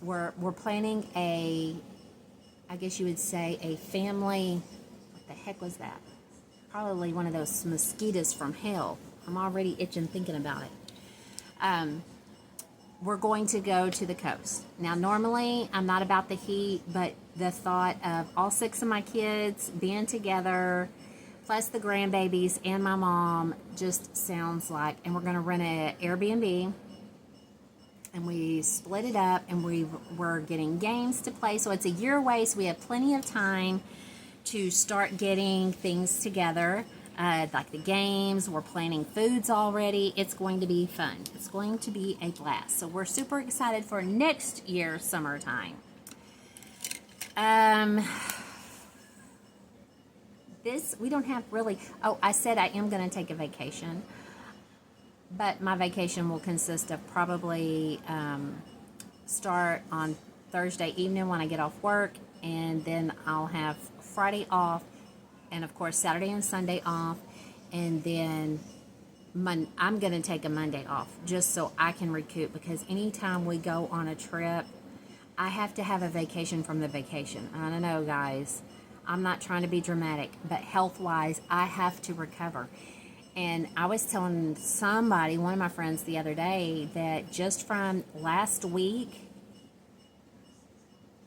We're planning I guess you would say a family. What the heck was that? Probably one of those mosquitoes from hell. I'm already itching thinking about it. We're going to go to the coast. Now, normally, I'm not about the heat, but the thought of all 6 of my kids being together, plus the grandbabies and my mom, just sounds like, and we're going to rent an Airbnb, and we split it up, and we're getting games to play. So it's a year away, so we have plenty of time to start getting things together. Like the games, we're planning foods already. It's going to be fun. It's going to be a blast. So we're super excited for next year's summertime. We don't have really, I said I am going to take a vacation, but my vacation will consist of probably start on Thursday evening when I get off work, and then I'll have Friday off, and of course Saturday and Sunday off, and then I'm going to take a Monday off just so I can recoup, because anytime we go on a trip, I have to have a vacation from the vacation. I don't know, guys, I'm not trying to be dramatic, but health-wise, I have to recover. And I was telling somebody, one of my friends the other day, that just from last week,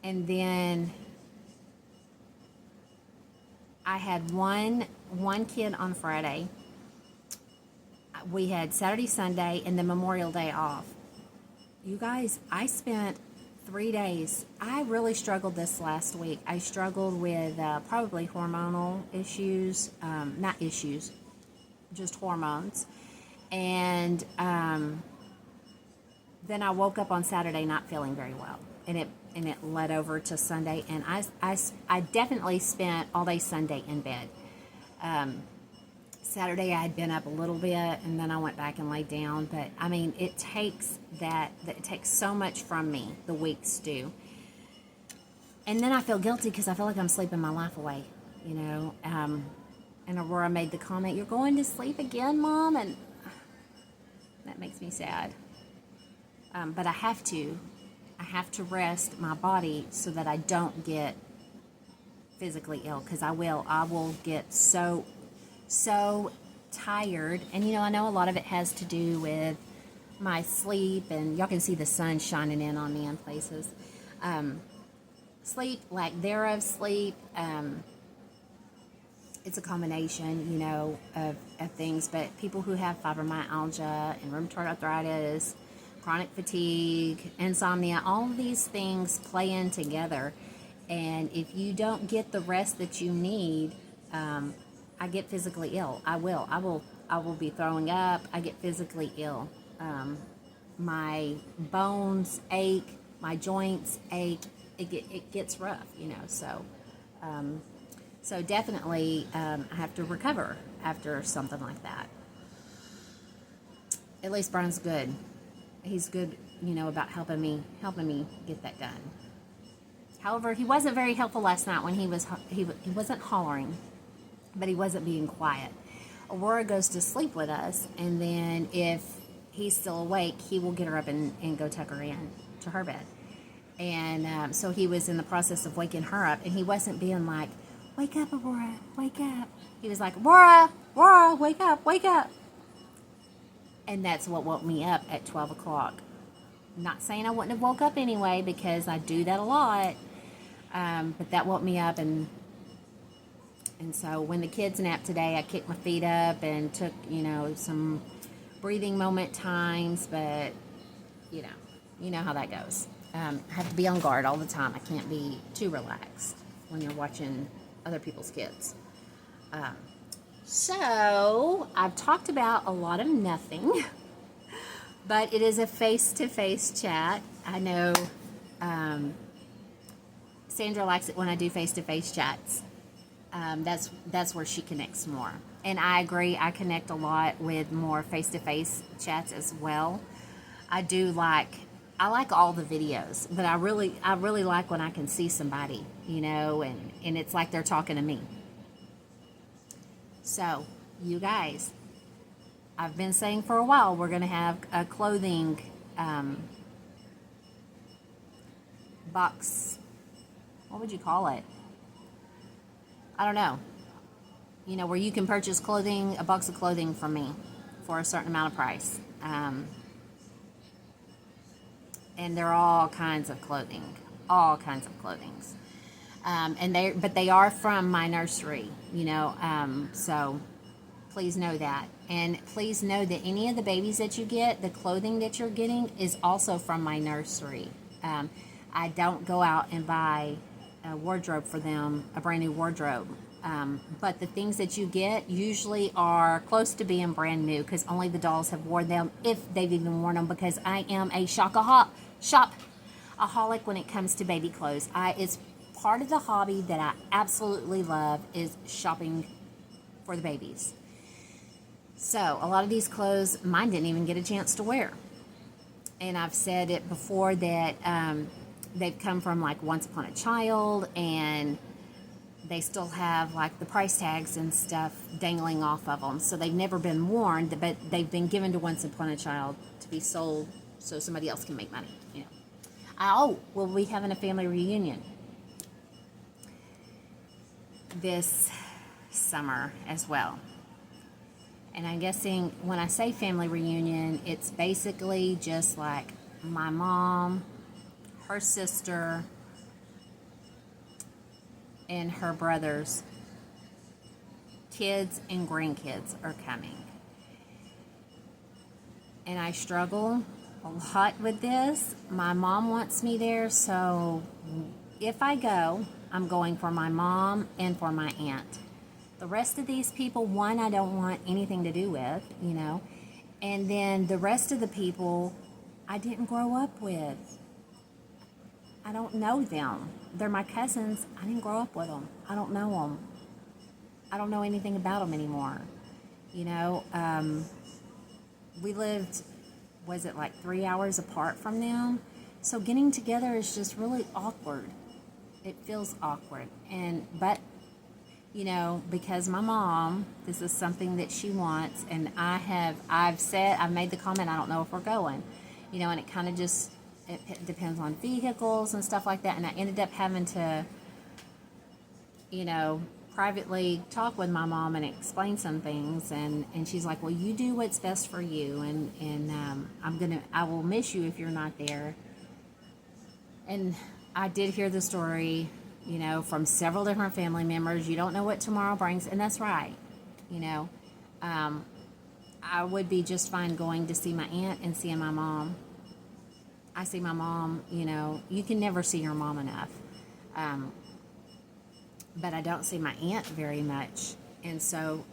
and then I had one kid on Friday. We had Saturday, Sunday, and then Memorial Day off. You guys, I spent 3 days. I really struggled this last week. I struggled with probably hormonal issues, not issues, just hormones. And then I woke up on Saturday not feeling very well, and it led over to Sunday, and I definitely spent all day Sunday in bed. Saturday I had been up a little bit, and then I went back and laid down, but I mean, it takes so much from me, the weeks do. And then I feel guilty because I feel like I'm sleeping my life away, you know. And Aurora made the comment, "You're going to sleep again, Mom?" And that makes me sad. But I have to rest my body so that I don't get physically ill, because I will get so tired. And you know, I know a lot of it has to do with my sleep, and y'all can see the sun shining in on me in places. Sleep, lack thereof sleep, it's a combination, you know, of things. But people who have fibromyalgia and rheumatoid arthritis, chronic fatigue, insomnia, all of these things play in together. And if you don't get the rest that you need, I get physically ill. I will be throwing up. I get physically ill. My bones ache, my joints ache. It gets rough, you know. So definitely, I have to recover after something like that. At least Brian's good. He's good, you know, about helping me get that done. However, he wasn't very helpful last night when he wasn't hollering, but he wasn't being quiet. Aurora goes to sleep with us, and then if he's still awake, he will get her up and go tuck her in to her bed. And so he was in the process of waking her up, and he wasn't being like, "Wake up, Aurora, wake up." He was like, Aurora, wake up, wake up. And that's what woke me up at 12 o'clock. Not saying I wouldn't have woke up anyway, because I do that a lot. But that woke me up, and so when the kids napped today, I kicked my feet up and took, you know, some breathing moment times, but you know how that goes. I have to be on guard all the time. I can't be too relaxed when you're watching other people's kids. So I've talked about a lot of nothing, but it is a face-to-face chat. I know Sandra likes it when I do face-to-face chats. That's where she connects more. And I agree, I connect a lot with more face-to-face chats as well. I like all the videos, but I really like when I can see somebody, and it's like they're talking to me. So, you guys, I've been saying for a while we're going to have a clothing box. What would you call it? I don't know. Where you can purchase clothing, a box of clothing from me for a certain amount of price. And they're all kinds of clothing. But they are from my nursery, so please know that. And please know that any of the babies that you get, the clothing that you're getting is also from my nursery. I don't go out and buy a wardrobe for them, a brand new wardrobe. But the things that you get usually are close to being brand new because only the dolls have worn them, if they've even worn them, because I am a shopaholic when it comes to baby clothes. It's part of the hobby that I absolutely love is shopping for the babies. So a lot of these clothes, mine didn't even get a chance to wear. And I've said it before that they've come from like Once Upon a Child, and they still have like the price tags and stuff dangling off of them. So they've never been worn, but they've been given to Once Upon a Child to be sold so somebody else can make money, we'll be having a family reunion this summer as well. And I'm guessing when I say family reunion, it's basically just like my mom, her sister, and her brothers, kids and grandkids are coming. And I struggle a lot with this. My mom wants me there, so if I go, I'm going for my mom and for my aunt. The rest of these people, one, I don't want anything to do with, and then the rest of the people I didn't grow up with. I don't know them. They're my cousins. I didn't grow up with them. I don't know them. I don't know anything about them anymore. We lived, was it like 3 hours apart from them? So getting together is just really awkward. It feels awkward. But because my mom, this is something that she wants, and I've made the comment, I don't know if we're going, and it kind of just, it depends on vehicles and stuff like that, and I ended up having to, privately talk with my mom and explain some things, and she's like, well, you do what's best for you, and I will miss you if you're not there. And I did hear the story, from several different family members. You don't know what tomorrow brings, and that's right. I would be just fine going to see my aunt and seeing my mom. I see my mom, you can never see your mom enough. But I don't see my aunt very much. And so,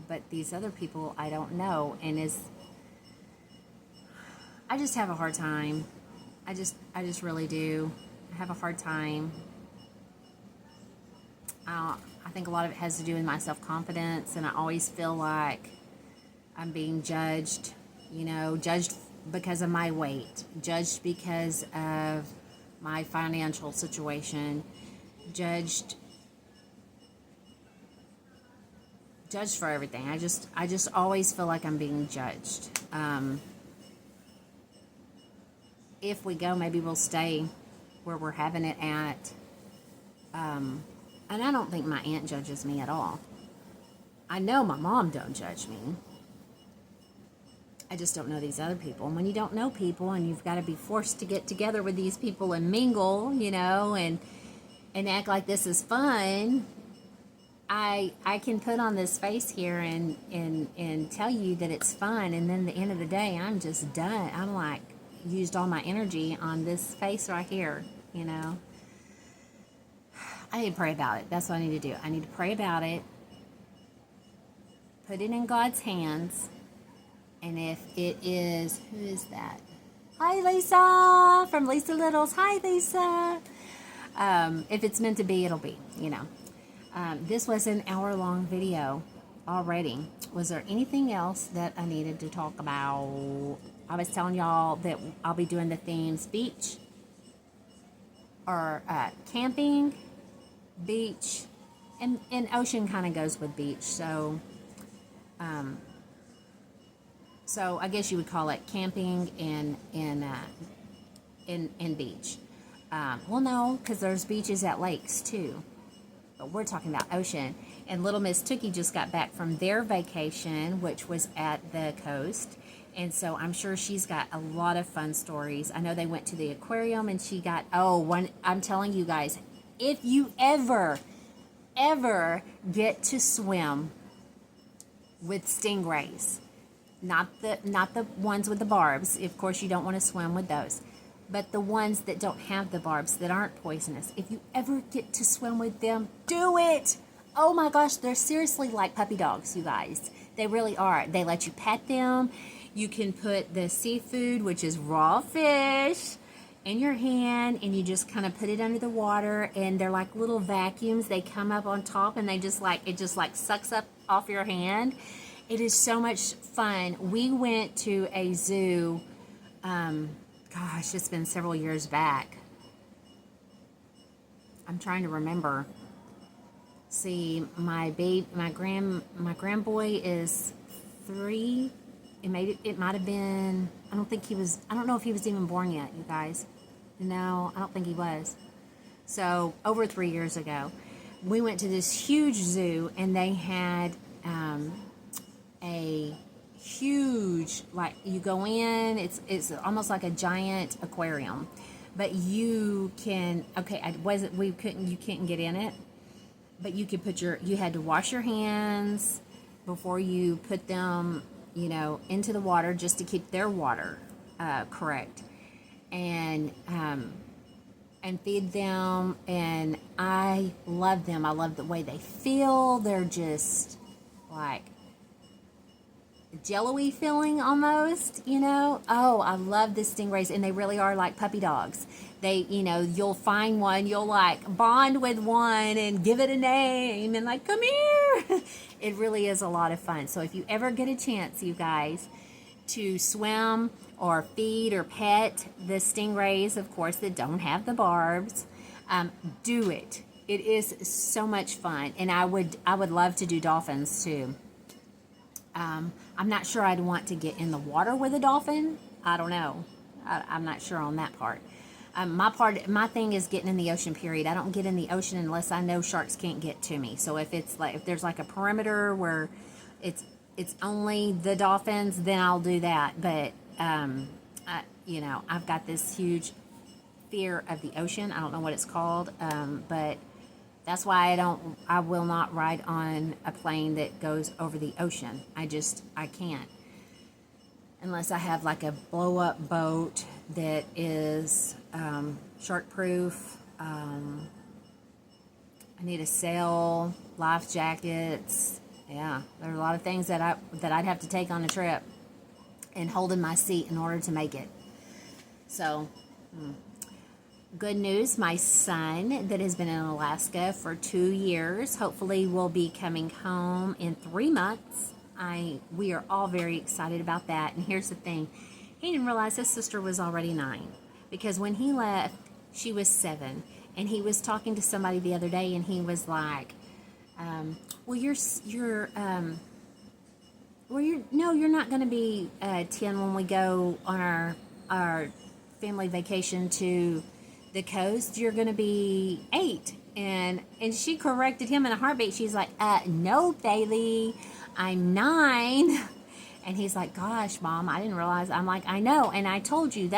but these other people I don't know. And I just have a hard time. I just really do. I have a hard time. I think a lot of it has to do with my self-confidence, and I always feel like I'm being judged, judged because of my weight, judged because of my financial situation, judged for everything. I just always feel like I'm being judged. If we go, maybe we'll stay where we're having it at. And I don't think my aunt judges me at all. I know my mom don't judge me. I just don't know these other people. And when you don't know people and you've got to be forced to get together with these people and mingle, and act like this is fun, I can put on this face here and tell you that it's fun, and then at the end of the day, I'm just done. I'm like, used all my energy on this face right here, I need to pray about it. That's what I need to do. I need to pray about it, put it in God's hands, and if it is, who is that? Hi, Lisa, from Lisa Littles. Hi, Lisa. If it's meant to be, it'll be, you know. This was an hour-long video already. Was there anything else that I needed to talk about? I was telling y'all that I'll be doing the themes beach or camping, beach, and ocean kind of goes with beach. So, so I guess you would call it camping and beach. Well, no, because there's beaches at lakes too. But we're talking about ocean. And little Miss Tookie just got back from their vacation, which was at the coast. And so I'm sure she's got a lot of fun stories. I know they went to the aquarium and she got, I'm telling you guys, if you ever get to swim with stingrays, not the ones with the barbs, of course you don't want to swim with those, but the ones that don't have the barbs, that aren't poisonous, if you ever get to swim with them, do it. Oh my gosh, they're seriously like puppy dogs, you guys. They really are. They let you pet them. You can put the seafood, which is raw fish, in your hand, and you just kind of put it under the water, and they're like little vacuums. They come up on top, and it just like sucks up off your hand. It is so much fun. We went to a zoo, gosh, it's been several years back. I'm trying to remember. See, my grandboy is 3. It might have been, I don't know if he was even born yet, you guys. No, I don't think he was. So, over 3 years ago, we went to this huge zoo, and they had a huge, like, you go in, it's almost like a giant aquarium, but you can, you couldn't get in it, but you could you had to wash your hands before you put them, into the water, just to keep their water correct, and feed them. And I love them. I love the way they feel. They're just like jello-y feeling almost, Oh, I love the stingrays, and they really are like puppy dogs. They, you'll find one, you'll like bond with one and give it a name and like, come here. It really is a lot of fun. So if you ever get a chance, you guys, to swim or feed or pet the stingrays, of course, that don't have the barbs, do it. It is so much fun. And I would love to do dolphins too. I'm not sure I'd want to get in the water with a dolphin. I don't know. I'm not sure on that part. My thing is getting in the ocean, period. I don't get in the ocean unless I know sharks can't get to me. So if there's like a perimeter where it's only the dolphins, then I'll do that. But I've got this huge fear of the ocean. I don't know what it's called, but that's why I will not ride on a plane that goes over the ocean. I can't. Unless I have like a blow up boat that is shark proof. I need a sail, life jackets. Yeah, there are a lot of things that I'd have to take on a trip and hold in my seat in order to make it. So, good news, my son that has been in Alaska for 2 years hopefully will be coming home in 3 months. We are all very excited about that. And here's the thing, he didn't realize his sister was already 9, because when he left, she was 7. And he was talking to somebody the other day, and he was like, you're not going to be 10 when we go on our family vacation to the coast. You're going to be 8. And she corrected him in a heartbeat. She's like, no, Bailey, I'm 9. And he's like, gosh, Mom, I didn't realize. I'm like, I know. And I told you,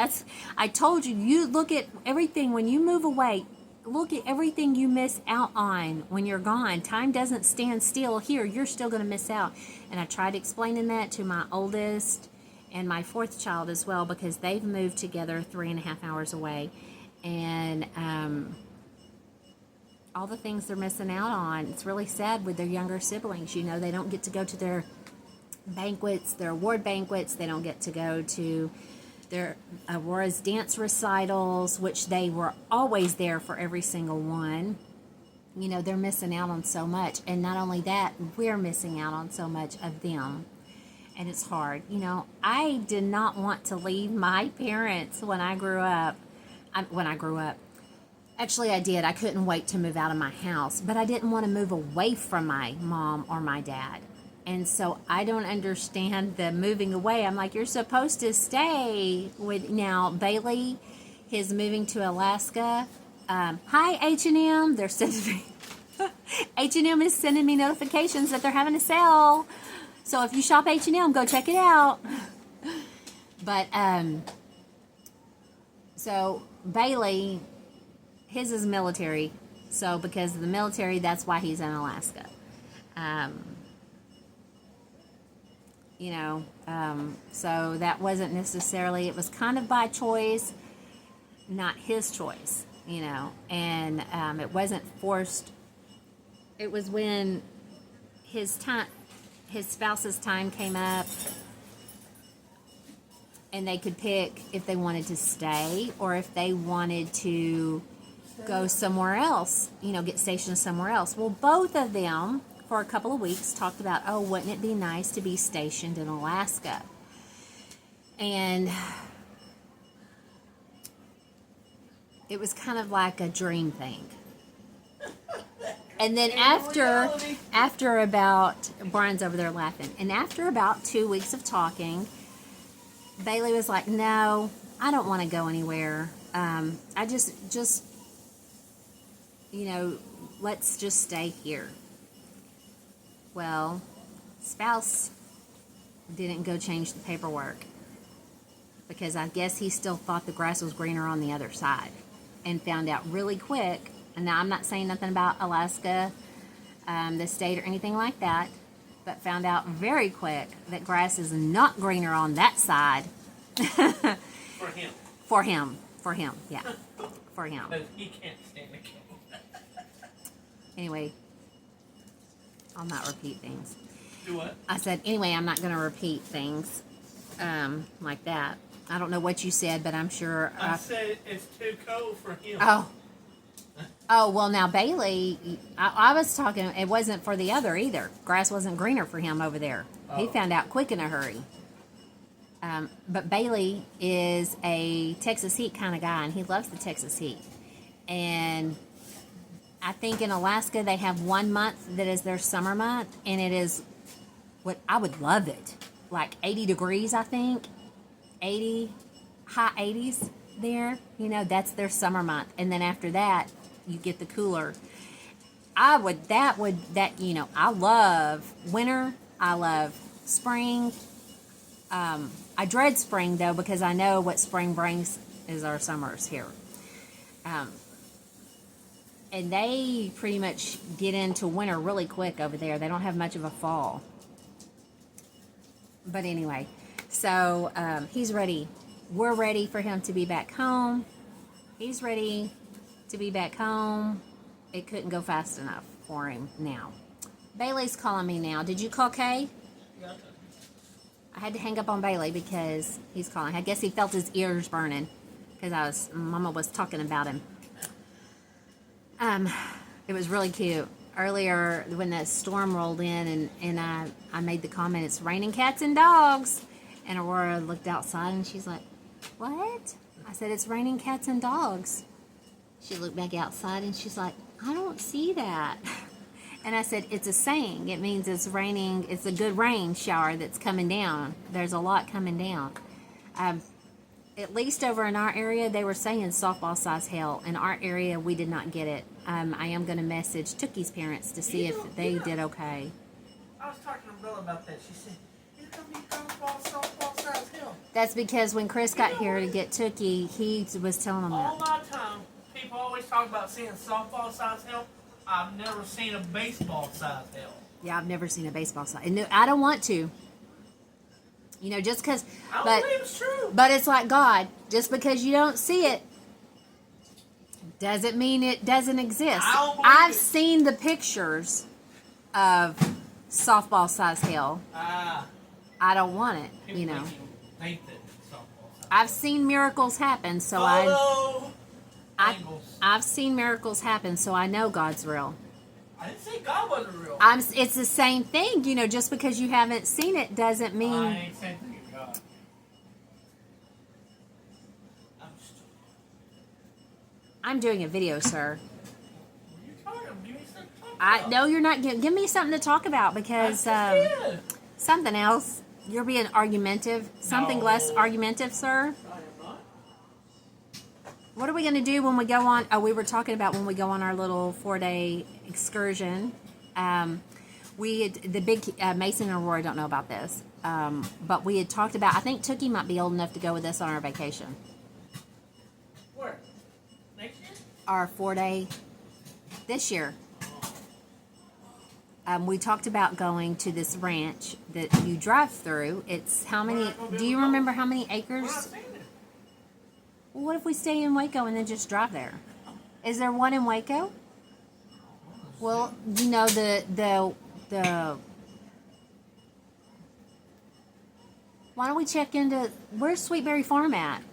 you look at everything when you move away. Look at everything you miss out on when you're gone. Time doesn't stand still here. You're still going to miss out. And I tried explaining that to my oldest and my 4th child as well, because they've moved together 3.5 hours away. And all the things they're missing out on. It's really sad with their younger siblings. You know, they don't get to go to their banquets, their award banquets. They don't get to go to their Aurora's dance recitals, which they were always there for every single one. You know, they're missing out on so much. And not only that, we're missing out on so much of them. And it's hard. You know, I did not want to leave my parents when I grew up. Actually, I did. I couldn't wait to move out of my house. But I didn't want to move away from my mom or my dad. And so I don't understand the moving away. I'm like, you're supposed to stay with... Now, Bailey is moving to Alaska. Hi, H&M. They're sending me... H&M is sending me notifications that they're having a sale. So if you shop H&M, go check it out. But, so Bailey, his is military. So because of the military, that's why he's in Alaska. You know, so that wasn't necessarily, it was kind of by choice, not his choice, you know, and it wasn't forced. It was when his spouse's time came up and they could pick if they wanted to stay or if they wanted to go somewhere else, you know, get stationed somewhere else. Well, both of them for a couple of weeks talked about, oh, wouldn't it be nice to be stationed in Alaska? And it was kind of like a dream thing. And then after about, Brian's over there laughing, and after about 2 weeks of talking, Bailey was like, no, I don't want to go anywhere. I just, you know, let's just stay here. Well, spouse didn't go change the paperwork because I guess he still thought the grass was greener on the other side and found out really quick. And now I'm not saying nothing about Alaska, the state or anything like that, but found out very quick that grass is not greener on that side. For him. For him. For him, yeah. For him. Because he can't stand the cold. Anyway, I'll not repeat things. Do what? I said, anyway, I'm not going to repeat things like that. I don't know what you said, but I'm sure. I said it's too cold for him. Oh, well, now Bailey, I was talking, it wasn't for the other either. Grass wasn't greener for him over there. Oh. He found out quick in a hurry. But Bailey is a Texas heat kind of guy, and he loves the Texas heat. And I think in Alaska they have 1 month that is their summer month, and it is what I would love it. Like 80 degrees, I think. 80, high 80s there. You know, that's their summer month. And then after that, you get the cooler. I love winter. I love spring. I dread spring though, because I know what spring brings is our summers here. And they pretty much get into winter really quick over there. They don't have much of a fall. But anyway, so he's ready. We're ready for him to be back home. He's ready to be back home. It couldn't go fast enough for him now. Bailey's calling me now. Did you call Kay? Yeah. I had to hang up on Bailey because he's calling. I guess he felt his ears burning because Mama was talking about him. It was really cute. Earlier when that storm rolled in and I made the comment, it's raining cats and dogs. And Aurora looked outside and she's like, what? I said, it's raining cats and dogs. She looked back outside and she's like, I don't see that. And I said, it's a saying. It means it's raining. It's a good rain shower that's coming down. There's a lot coming down. At least over in our area, they were saying softball size hail. In our area, we did not get it. I am going to message Tookie's parents to see if they did okay. I was talking to Bill about that. She said, it's going to be softball size hail. That's because when Chris got here to get Tookie, he was telling them All that. my time, people always talk about seeing softball size hail. I've never seen a baseball size hail. Yeah, I've never seen a baseball size. And I don't want to. You know, just because. I don't believe it's true. But it's like God. Just because you don't see it Doesn't mean it doesn't exist. I don't believe I've it. seen the pictures of softball size hell. Ah, I don't want it, people you know. think think that softball size. I've seen miracles happen, so Photo I angles. I've seen miracles happen, so I know God's real. I didn't say God wasn't real. It's the same thing, you know, just because you haven't seen it doesn't I mean ain't saying to you, God. I'm just. I'm doing a video, sir. What are you talking about? Give me something to talk I about. no, you're not. Give me something to talk about because I just did. something else. You're being argumentative. Something No. less argumentative, sir. I am not. What are we going to do when we go on? Oh, we were talking about when we go on our little 4-day excursion. The big Mason and Aurora don't know about this, but we had talked about. I think Tookie might be old enough to go with us on our vacation. Where? Next year? Our 4-day this year. We talked about going to this ranch that you drive through. It's how We're many? not gonna be Do you able to go. remember how many We're not acres? saying it. Well, what if we stay in Waco and then just drive there? Is there one in Waco? Well, you know the. Why don't we check into where's Sweetberry Farm at?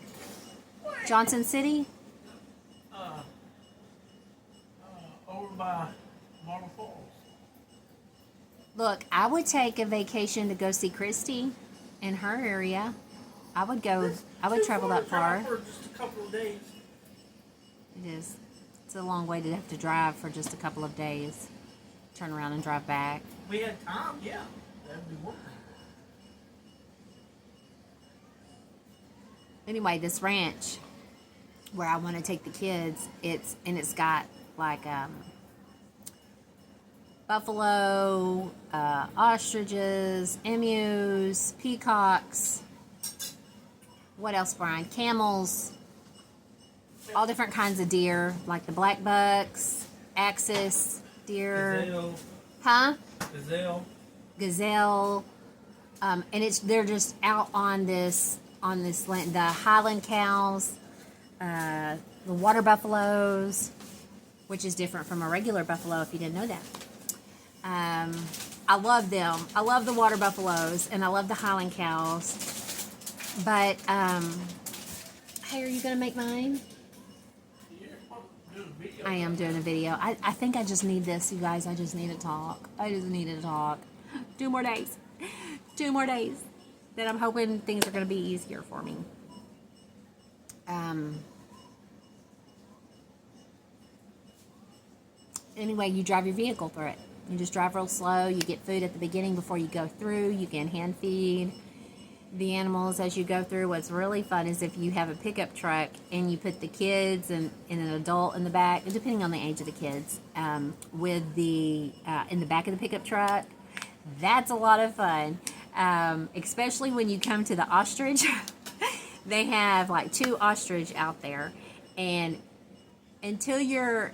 Johnson City. Over by Marble Falls. Look, I would take a vacation to go see Christy in her area. I would go. I would Too travel to that far. drive for just a couple of days. It is. It's a long way to have to drive for just a couple of days. Turn around and drive back. We had time, yeah. That'd be one thing. Anyway, this ranch where I want to take the kids, it's got like buffalo, ostriches, emus, peacocks. What else, Brian? Camels. All different kinds of deer, like the black bucks, axis deer, Gazelle. huh? Gazelle. Gazelle, and they're just out on this land. The Highland cows, the water buffaloes, which is different from a regular buffalo. If you didn't know that, I love them. I love the water buffaloes, and I love the Highland cows. But hey, are you gonna make mine? You're supposed to do a video. I am doing a video. I think I just need this, you guys. I just need to talk. I just need to talk. 2 more days. 2 more days. Then I'm hoping things are going to be easier for me. Anyway, you drive your vehicle through it. You just drive real slow. You get food at the beginning before you go through. You can hand feed the animals as you go through. What's really fun is if you have a pickup truck and you put the kids and an adult in the back, depending on the age of the kids, with the in the back of the pickup truck. That's a lot of fun, especially when you come to the ostrich. They have like 2 ostrich out there, and until you're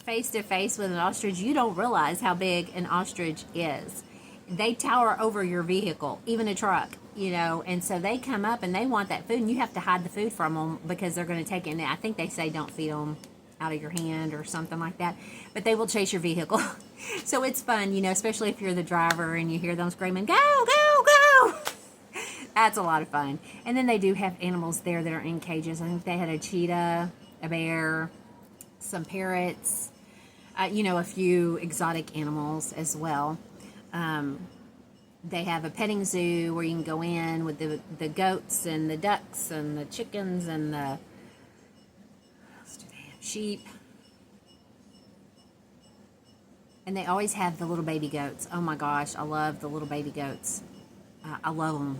face to face with an ostrich, you don't realize how big an ostrich is. They tower over your vehicle, even a truck, you know, and so they come up and they want that food, and you have to hide the food from them because they're going to take it. And I think they say don't feed them out of your hand or something like that, but they will chase your vehicle. So it's fun, you know, especially if you're the driver and you hear them screaming, go, go, go. That's a lot of fun. And then they do have animals there that are in cages. I think they had a cheetah, a bear, some parrots, you know, a few exotic animals as well. They have a petting zoo where you can go in with the goats and the ducks and the chickens and the sheep. And they always have the little baby goats. Oh my gosh, I love the little baby goats. I love them.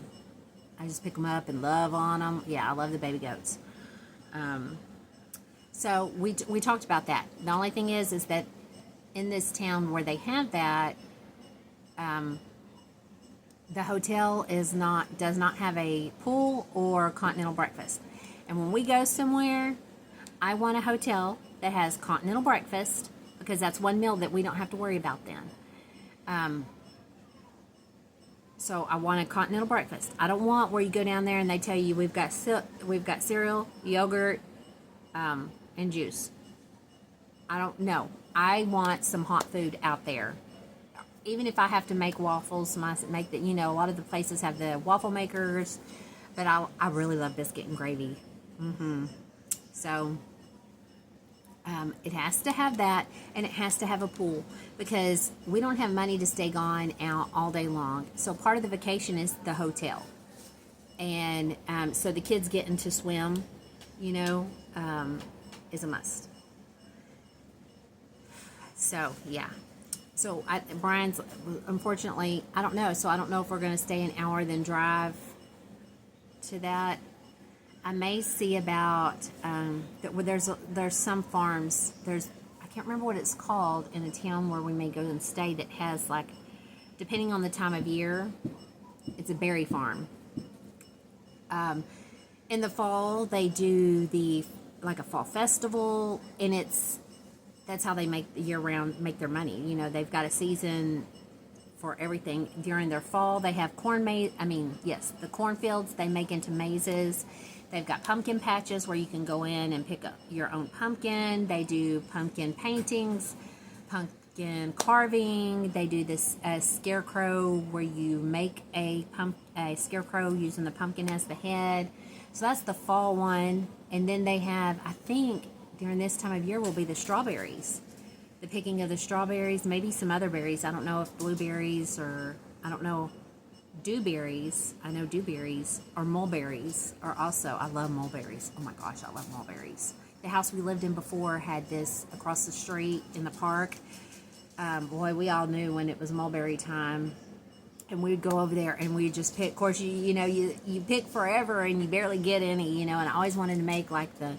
I just pick them up and love on them. Yeah, I love the baby goats. So we talked about that. The only thing is that in this town where they have that, the hotel does not have a pool or continental breakfast. And when we go somewhere, I want a hotel that has continental breakfast, because that's one meal that we don't have to worry about then. So I want a continental breakfast. I don't want where you go down there and they tell you we've got cereal, yogurt, and juice. I don't know. I want some hot food out there. Even if I have to make waffles, make that, you know, a lot of the places have the waffle makers, but I really love biscuit and gravy. So it has to have that, and it has to have a pool, because we don't have money to stay gone out all day long. So part of the vacation is the hotel, and so the kids getting to swim, you know, is a must. So yeah. So Brian's, unfortunately, I don't know. So I don't know if we're going to stay an hour then drive to that. I may see about there's some farms. I can't remember what it's called in a town where we may go and stay that has, like, depending on the time of year, it's a berry farm. In the fall they do like a fall festival, and that's how they make year round make their money. You know, they've got a season for everything. During their fall, they have the cornfields they make into mazes. They've got pumpkin patches where you can go in and pick up your own pumpkin. They do pumpkin paintings, pumpkin carving. They do this scarecrow where you make a scarecrow using the pumpkin as the head. So that's the fall one. And then they have, I think, during this time of year will be the strawberries. The picking of the strawberries, maybe some other berries. I don't know if blueberries or, I don't know, dewberries. I know dewberries or mulberries are also, I love mulberries. Oh my gosh, I love mulberries. The house we lived in before had this across the street in the park. Boy, we all knew when it was mulberry time. And we'd go over there and we'd just pick. Of course, you pick forever and you barely get any, you know, and I always wanted to make like the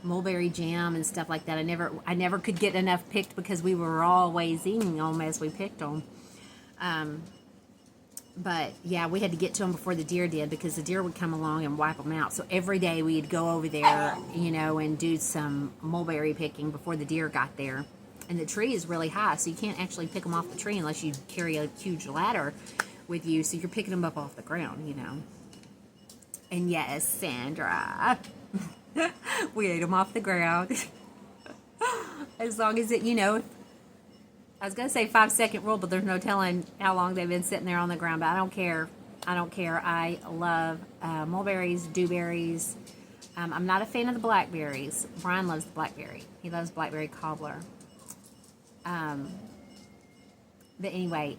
mulberry jam and stuff like that. I never could get enough picked because we were always eating them as we picked them. But yeah, we had to get to them before the deer did, because the deer would come along and wipe them out. So every day we'd go over there, you know, and do some mulberry picking before the deer got there. And the tree is really high, so you can't actually pick them off the tree unless you carry a huge ladder with you. So you're picking them up off the ground, you know. And yes, Sandra, we ate them off the ground. As long as it, you know, I was going to say 5-second rule, but there's no telling how long they've been sitting there on the ground. But I don't care. I love mulberries, dewberries. I'm not a fan of the blackberries. Brian loves the blackberry. He loves blackberry cobbler. But anyway,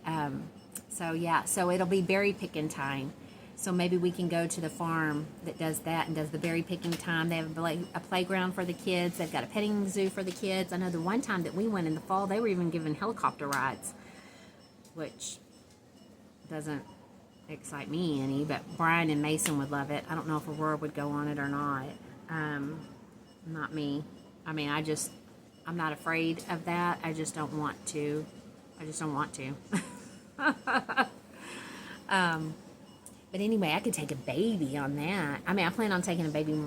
so yeah, so it'll be berry picking time. So maybe we can go to the farm that does that and does the berry picking time. They have a playground for the kids. They've got a petting zoo for the kids. I know the one time that we went in the fall, they were even giving helicopter rides, which doesn't excite me any, but Brian and Mason would love it. I don't know if Aurora would go on it or not. Not me. I mean, I'm not afraid of that. I just don't want to. But anyway, I could take a baby on that. I mean, I plan on taking a baby.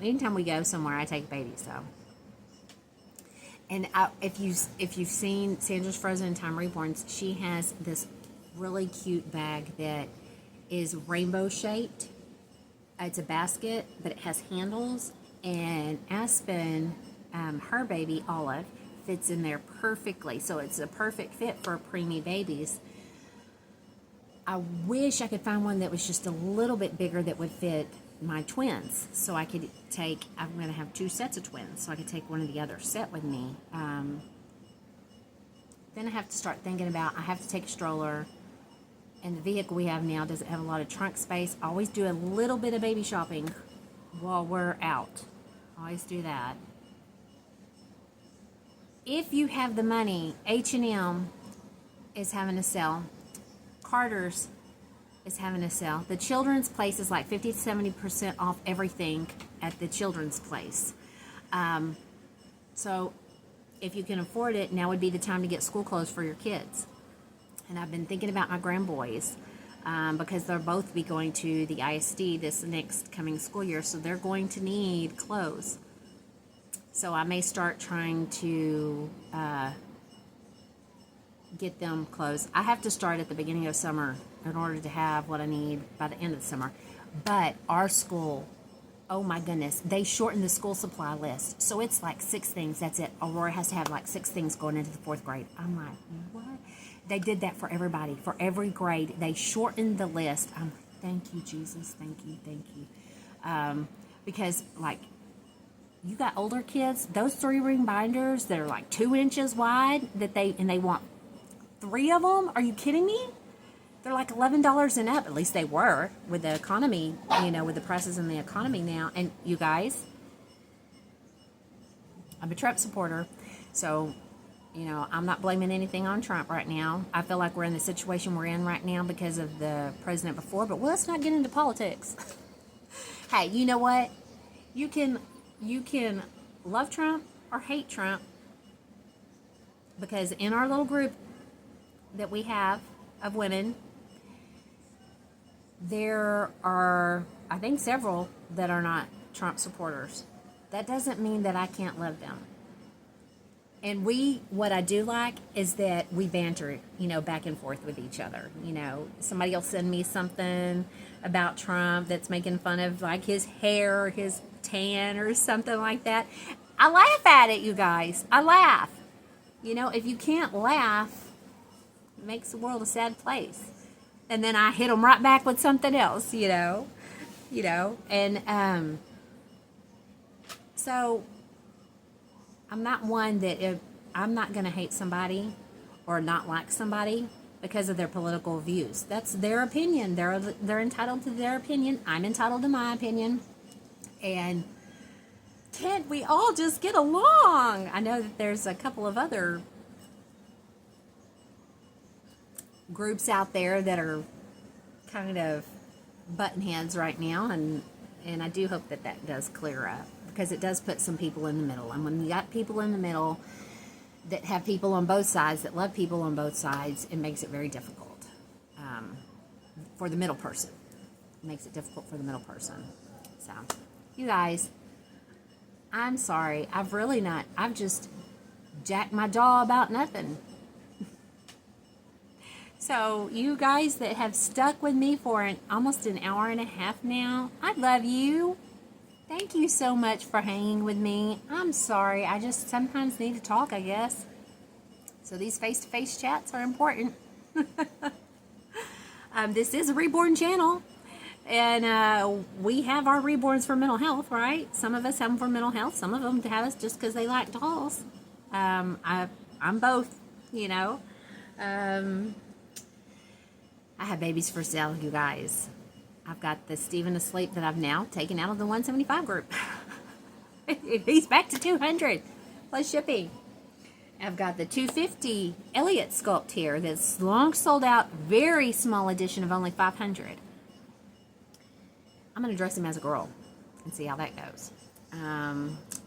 Anytime we go somewhere, I take a baby, so. And if you've seen Sandra's Frozen in Time Reborns, she has this really cute bag that is rainbow shaped. It's a basket, but it has handles. And Aspen, her baby, Olive, fits in there perfectly. So it's a perfect fit for preemie babies. I wish I could find one that was just a little bit bigger that would fit my twins. So I could take, I'm going to have 2 sets of twins, so I could take one of the other set with me. Then I have to start thinking about, I have to take a stroller. And the vehicle we have now doesn't have a lot of trunk space. I always do a little bit of baby shopping while we're out. Always do that. If you have the money, H&M is having a sale. Carter's is having a sale. The children's place is like 50 to 70% off everything at the children's place. So if you can afford it, now would be the time to get school clothes for your kids. And I've been thinking about my grandboys because they'll both be going to the ISD this next coming school year, so they're going to need clothes. So I may start trying to get them clothes. I have to start at the beginning of summer in order to have what I need by the end of the summer. But our school Oh my goodness, they shortened the school supply list. So it's like 6 things. That's it. Aurora has to have like 6 things going into the 4th grade. I'm like, what? They did that for everybody, for every grade. They shortened the list. I'm like, thank you, Jesus. Thank you, thank you. Because like, you got older kids, those 3-ring binders that are like 2 inches wide and they want 3 of them. Are you kidding me? They're like $11 and up. At least they were with the economy, with the prices in the economy now. And you guys, I'm a Trump supporter. So, I'm not blaming anything on Trump right now. I feel like we're in the situation we're in right now because of the president before. But let's not get into politics. Hey, you know what? You can love Trump or hate Trump. Because in our little group that we have of women, there are, I think, several that are not Trump supporters. That doesn't mean that I can't love them. And what I do like is that we banter, back and forth with each other. Somebody will send me something about Trump that's making fun of like his hair or his tan or something like that. I laugh at it, you guys. I laugh. If you can't laugh, it makes the world a sad place. And then I hit them right back with something else, and so I'm not one that I'm not going to hate somebody or not like somebody because of their political views. That's their opinion. They're entitled to their opinion. I'm entitled to my opinion. And can't we all just get along? I know that there's a couple of other groups out there that are kind of button heads right now, and I do hope that does clear up, because it does put some people in the middle. And when you got people in the middle that have people on both sides, that love people on both sides, it makes it very difficult for the middle person. It makes it difficult for the middle person. So, you guys, I'm sorry. I've just jacked my jaw about nothing. So, you guys that have stuck with me for almost an hour and a half now, I love you. Thank you so much for hanging with me. I'm sorry. I just sometimes need to talk, I guess. So, these face-to-face chats are important. This is a Reborn channel. And we have our Reborns for mental health, right? Some of us have them for mental health. Some of them have us just because they like dolls. I'm both, I have babies for sale, you guys. I've got the Stephen Asleep that I've now taken out of the 175 group. He's back to 200 plus shipping. I've got the 250 Elliot sculpt here that's long sold out, very small edition of only 500. I'm going to dress him as a girl and see how that goes.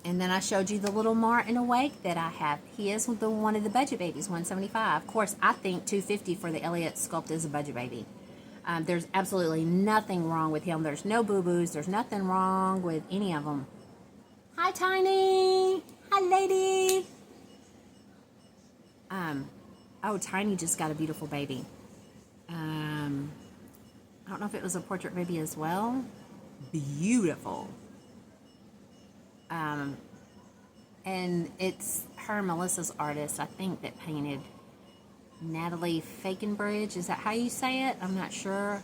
And then I showed you the little Martin Awake that I have. He is one of the budget babies, 175. Of course, I think 250 for the Elliot sculpt is a budget baby. There's absolutely nothing wrong with him. There's no boo-boos. There's nothing wrong with any of them. Hi, Tiny. Hi, lady. Oh, Tiny just got a beautiful baby. I don't know if it was a portrait baby as well. Beautiful. And it's her, Melissa's artist, I think, that painted Natalie Fakenbridge. Is that how you say it? I'm not sure.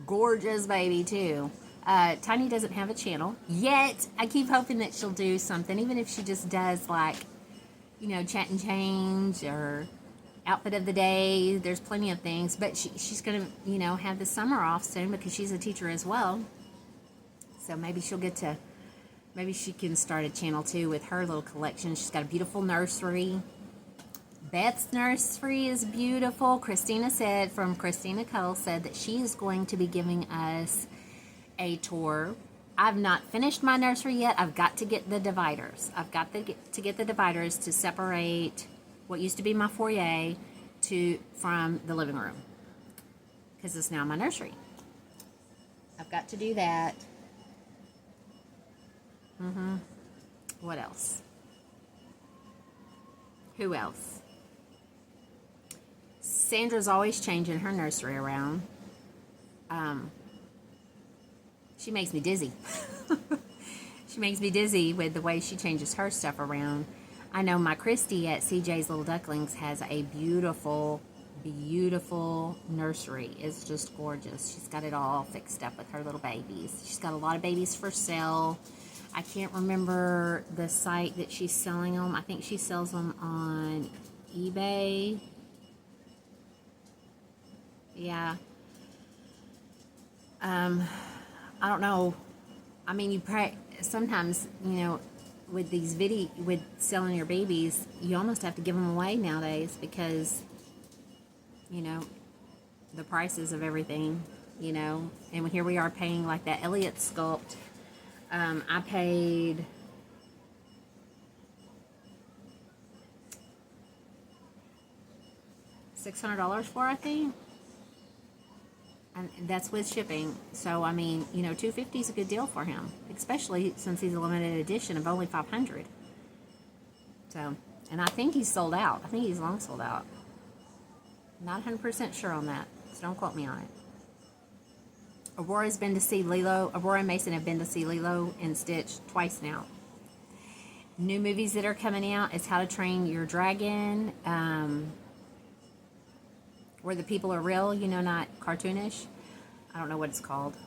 Gorgeous baby, too. Tiny doesn't have a channel yet. I keep hoping that she'll do something, even if she just does, like, chat and change or outfit of the day. There's plenty of things. But she's going to, have the summer off soon because she's a teacher as well. So maybe maybe she can start a channel too with her little collection. She's got a beautiful nursery. Beth's nursery is beautiful. Christina Cole said that she is going to be giving us a tour. I've not finished my nursery yet. I've got to get the dividers. I've got to get the dividers to separate what used to be my foyer from the living room, because it's now my nursery. I've got to do that. What else? Who else? Sandra's always changing her nursery around. she makes me dizzy. She makes me dizzy with the way she changes her stuff around. I know my Christy at CJ's Little Ducklings has a beautiful, beautiful nursery. It's just gorgeous. She's got it all fixed up with her little babies. She's got a lot of babies for sale. I can't remember the site that she's selling them. I think she sells them on eBay. Yeah. I don't know. I mean, you probably, sometimes, you know, with these with selling your babies, you almost have to give them away nowadays because, you know, the prices of everything, you know, and here we are paying like that Elliot sculpt. I paid $600 for, I think. And that's with shipping. So, I mean, you know, $250 is a good deal for him, especially since he's a limited edition of only 500. So, and I think he's sold out. I think he's long sold out. Not 100% sure on that, so don't quote me on it. Aurora's been to see Lilo. Aurora and Mason have been to see Lilo and Stitch twice now. New movies that are coming out is How to Train Your Dragon, where the people are real, you know, not cartoonish. I don't know what it's called.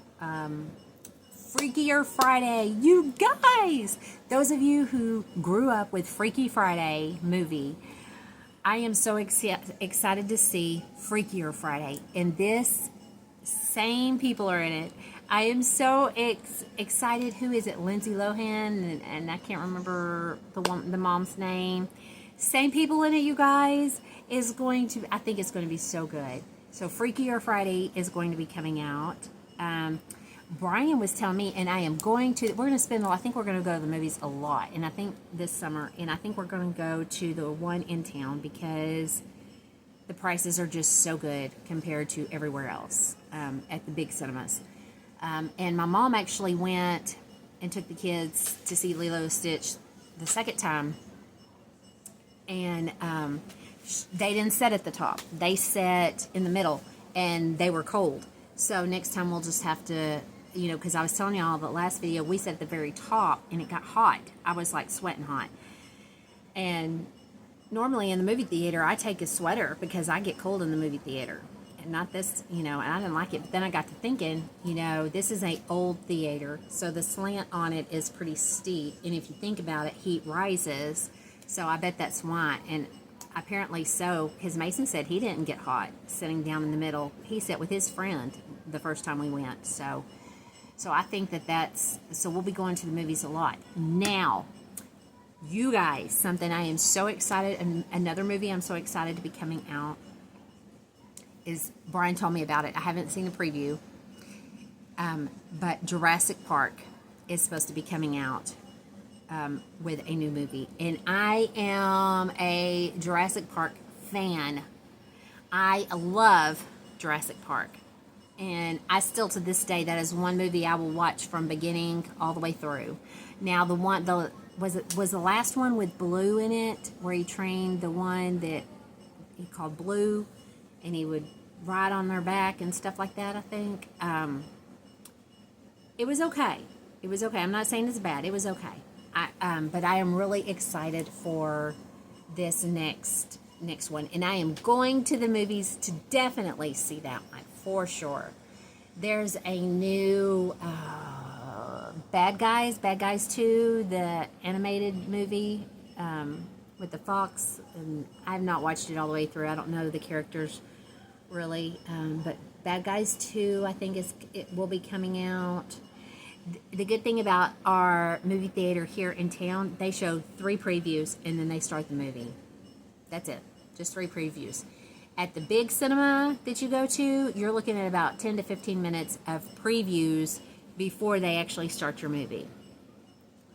Freakier Friday. You guys! Those of you who grew up with Freaky Friday movie, I am so excited to see Freakier Friday. And this, same people are in it. I am so excited. Who is it? Lindsay Lohan, and I can't remember the mom's name. Same people in it, you guys. Is going to, I think it's going to be so good. So Freakier Friday is going to be coming out. Brian was telling me, and I am going to, we're going to spend, I think we're going to go to the movies a lot, and I think this summer, and I think we're going to go to the one in town because the prices are just so good compared to everywhere else at the big cinemas. And my mom actually went and took the kids to see Lilo and Stitch the second time, and they didn't sit at the top. They sat in the middle, and they were cold. So next time we'll just have to, you know, because I was telling y'all the last video, we sat at the very top, and it got hot. I was like sweating hot. And normally in the movie theater, I take a sweater because I get cold in the movie theater. And not this, you know, and I didn't like it. But then I got to thinking, you know, this is an old theater, so the slant on it is pretty steep. And if you think about it, heat rises. So I bet that's why. And apparently so, because Mason said he didn't get hot sitting down in the middle. He sat with his friend the first time we went. So I think so we'll be going to the movies a lot. Now, you guys, something I am so excited, and another movie I'm so excited to be coming out is, Brian told me about it. I haven't seen a preview. But Jurassic Park is supposed to be coming out. With a new movie, and I am a Jurassic Park fan. I love Jurassic Park, and I still to this day, that is one movie I will watch from beginning all the way through. Now was the last one with Blue in it, where he trained the one that he called Blue, and he would ride on their back and stuff like that. I think it was okay. It was okay. I'm not saying it's bad. It was okay. But I am really excited for this next one, and I am going to the movies to definitely see that one for sure. There's a new Bad Guys 2, the animated movie with the fox, and I have not watched it all the way through. I don't know the characters really, but Bad Guys 2, I think it will be coming out. The good thing about our movie theater here in town, they show 3 previews and then they start the movie. That's it. Just 3 previews. At the big cinema that you go to, you're looking at about 10 to 15 minutes of previews before they actually start your movie.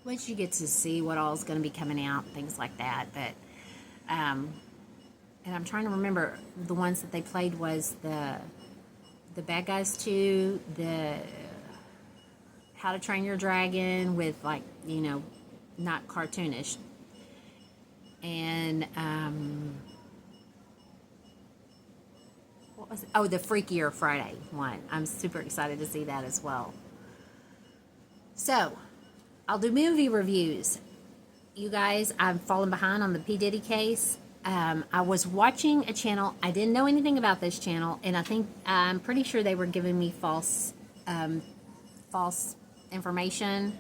Once you get to see what all is going to be coming out, things like that. But, and I'm trying to remember, the ones that they played was the Bad Guys 2, the How to Train Your Dragon with, like, you know, not cartoonish. And, what was it? Oh, the Freakier Friday one. I'm super excited to see that as well. So, I'll do movie reviews. You guys, I've fallen behind on the P. Diddy case. I was watching a channel. I didn't know anything about this channel, and I'm pretty sure they were giving me false information,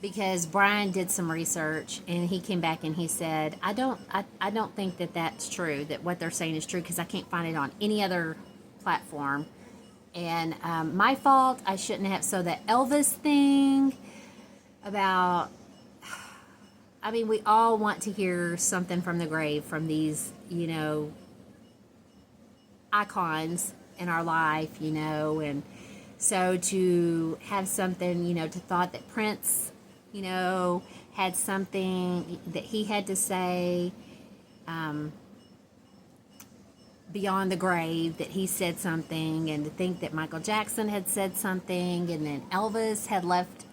because Brian did some research and he came back and he said, I don't think that that's true, that what they're saying is true, because I can't find it on any other platform. And my fault, I shouldn't have. So the Elvis thing about, I mean, we all want to hear something from the grave from these, icons in our life, and so to have something, to thought that Prince, had something that he had to say beyond the grave, that he said something, and to think that Michael Jackson had said something, and then Elvis had left,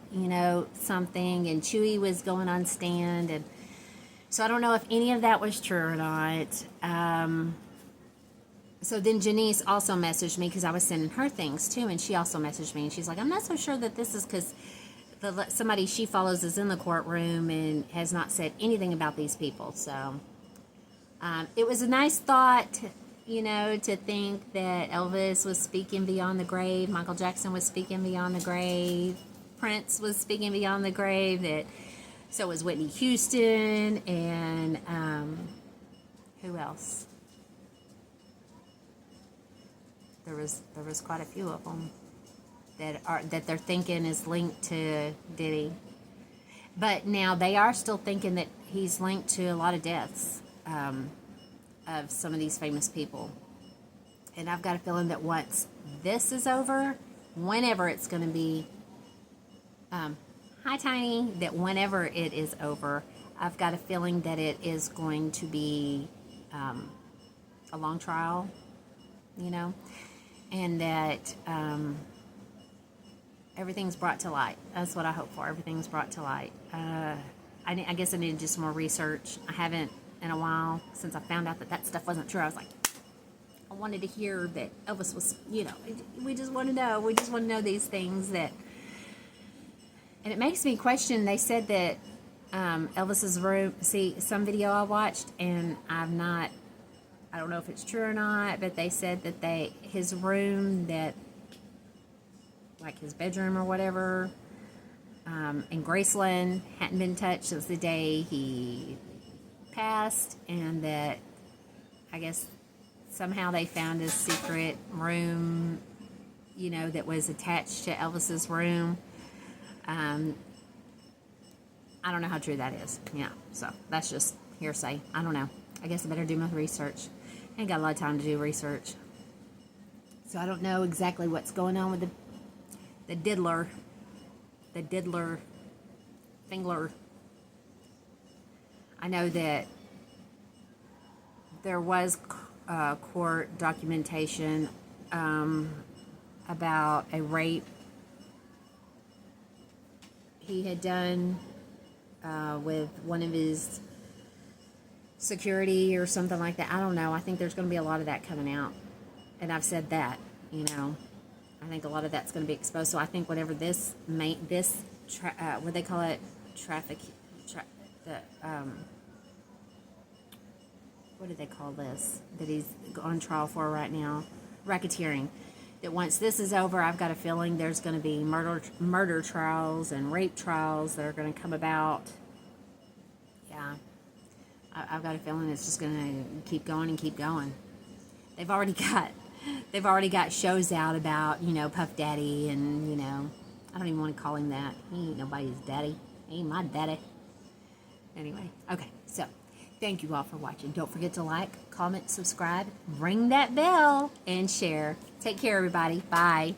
something, and Chewy was going on stand, and so I don't know if any of that was true or not. So then Janice also messaged me, because I was sending her things too, and she also messaged me, and she's like, I'm not so sure that this is, because somebody she follows is in the courtroom and has not said anything about these people. So it was a nice thought, to think that Elvis was speaking beyond the grave, Michael Jackson was speaking beyond the grave, Prince was speaking beyond the grave, that so was Whitney Houston, and who else? There was quite a few of them that they're thinking is linked to Diddy, but now they are still thinking that he's linked to a lot of deaths of some of these famous people. And I've got a feeling that once this is over, whenever it's going to be, hi Tiny, that whenever it is over, I've got a feeling that it is going to be a long trial, and that everything's brought to light. That's what I hope for. Everything's brought to light. I guess I need to do some more research. I haven't in a while, since I found out that stuff wasn't true. I was like, I wanted to hear that Elvis was, we just want to know. We just want to know these things that, and it makes me question. They said that Elvis's room, see, some video I watched, and I don't know if it's true or not, but they said that his room, that, like his bedroom or whatever, in Graceland hadn't been touched since the day he passed, and that I guess somehow they found his secret room, that was attached to Elvis's room. I don't know how true that is. Yeah, so that's just hearsay. I don't know. I guess I better do my research. I ain't got a lot of time to do research, so I don't know exactly what's going on with the diddler Fingler. I know that there was court documentation about a rape he had done with one of his security or something like that. I don't know. I think there's going to be a lot of that coming out, and I've said that, I think a lot of that's going to be exposed. So I think whatever what they call it, what do they call this, that he's on trial for right now? Racketeering. That once this is over, I've got a feeling there's going to be murder trials and rape trials that are going to come about. Yeah. I've got a feeling it's just going to keep going and keep going. They've already got shows out about, Puff Daddy, and, I don't even want to call him that. He ain't nobody's daddy. He ain't my daddy. Anyway, okay, so thank you all for watching. Don't forget to like, comment, subscribe, ring that bell, and share. Take care, everybody. Bye.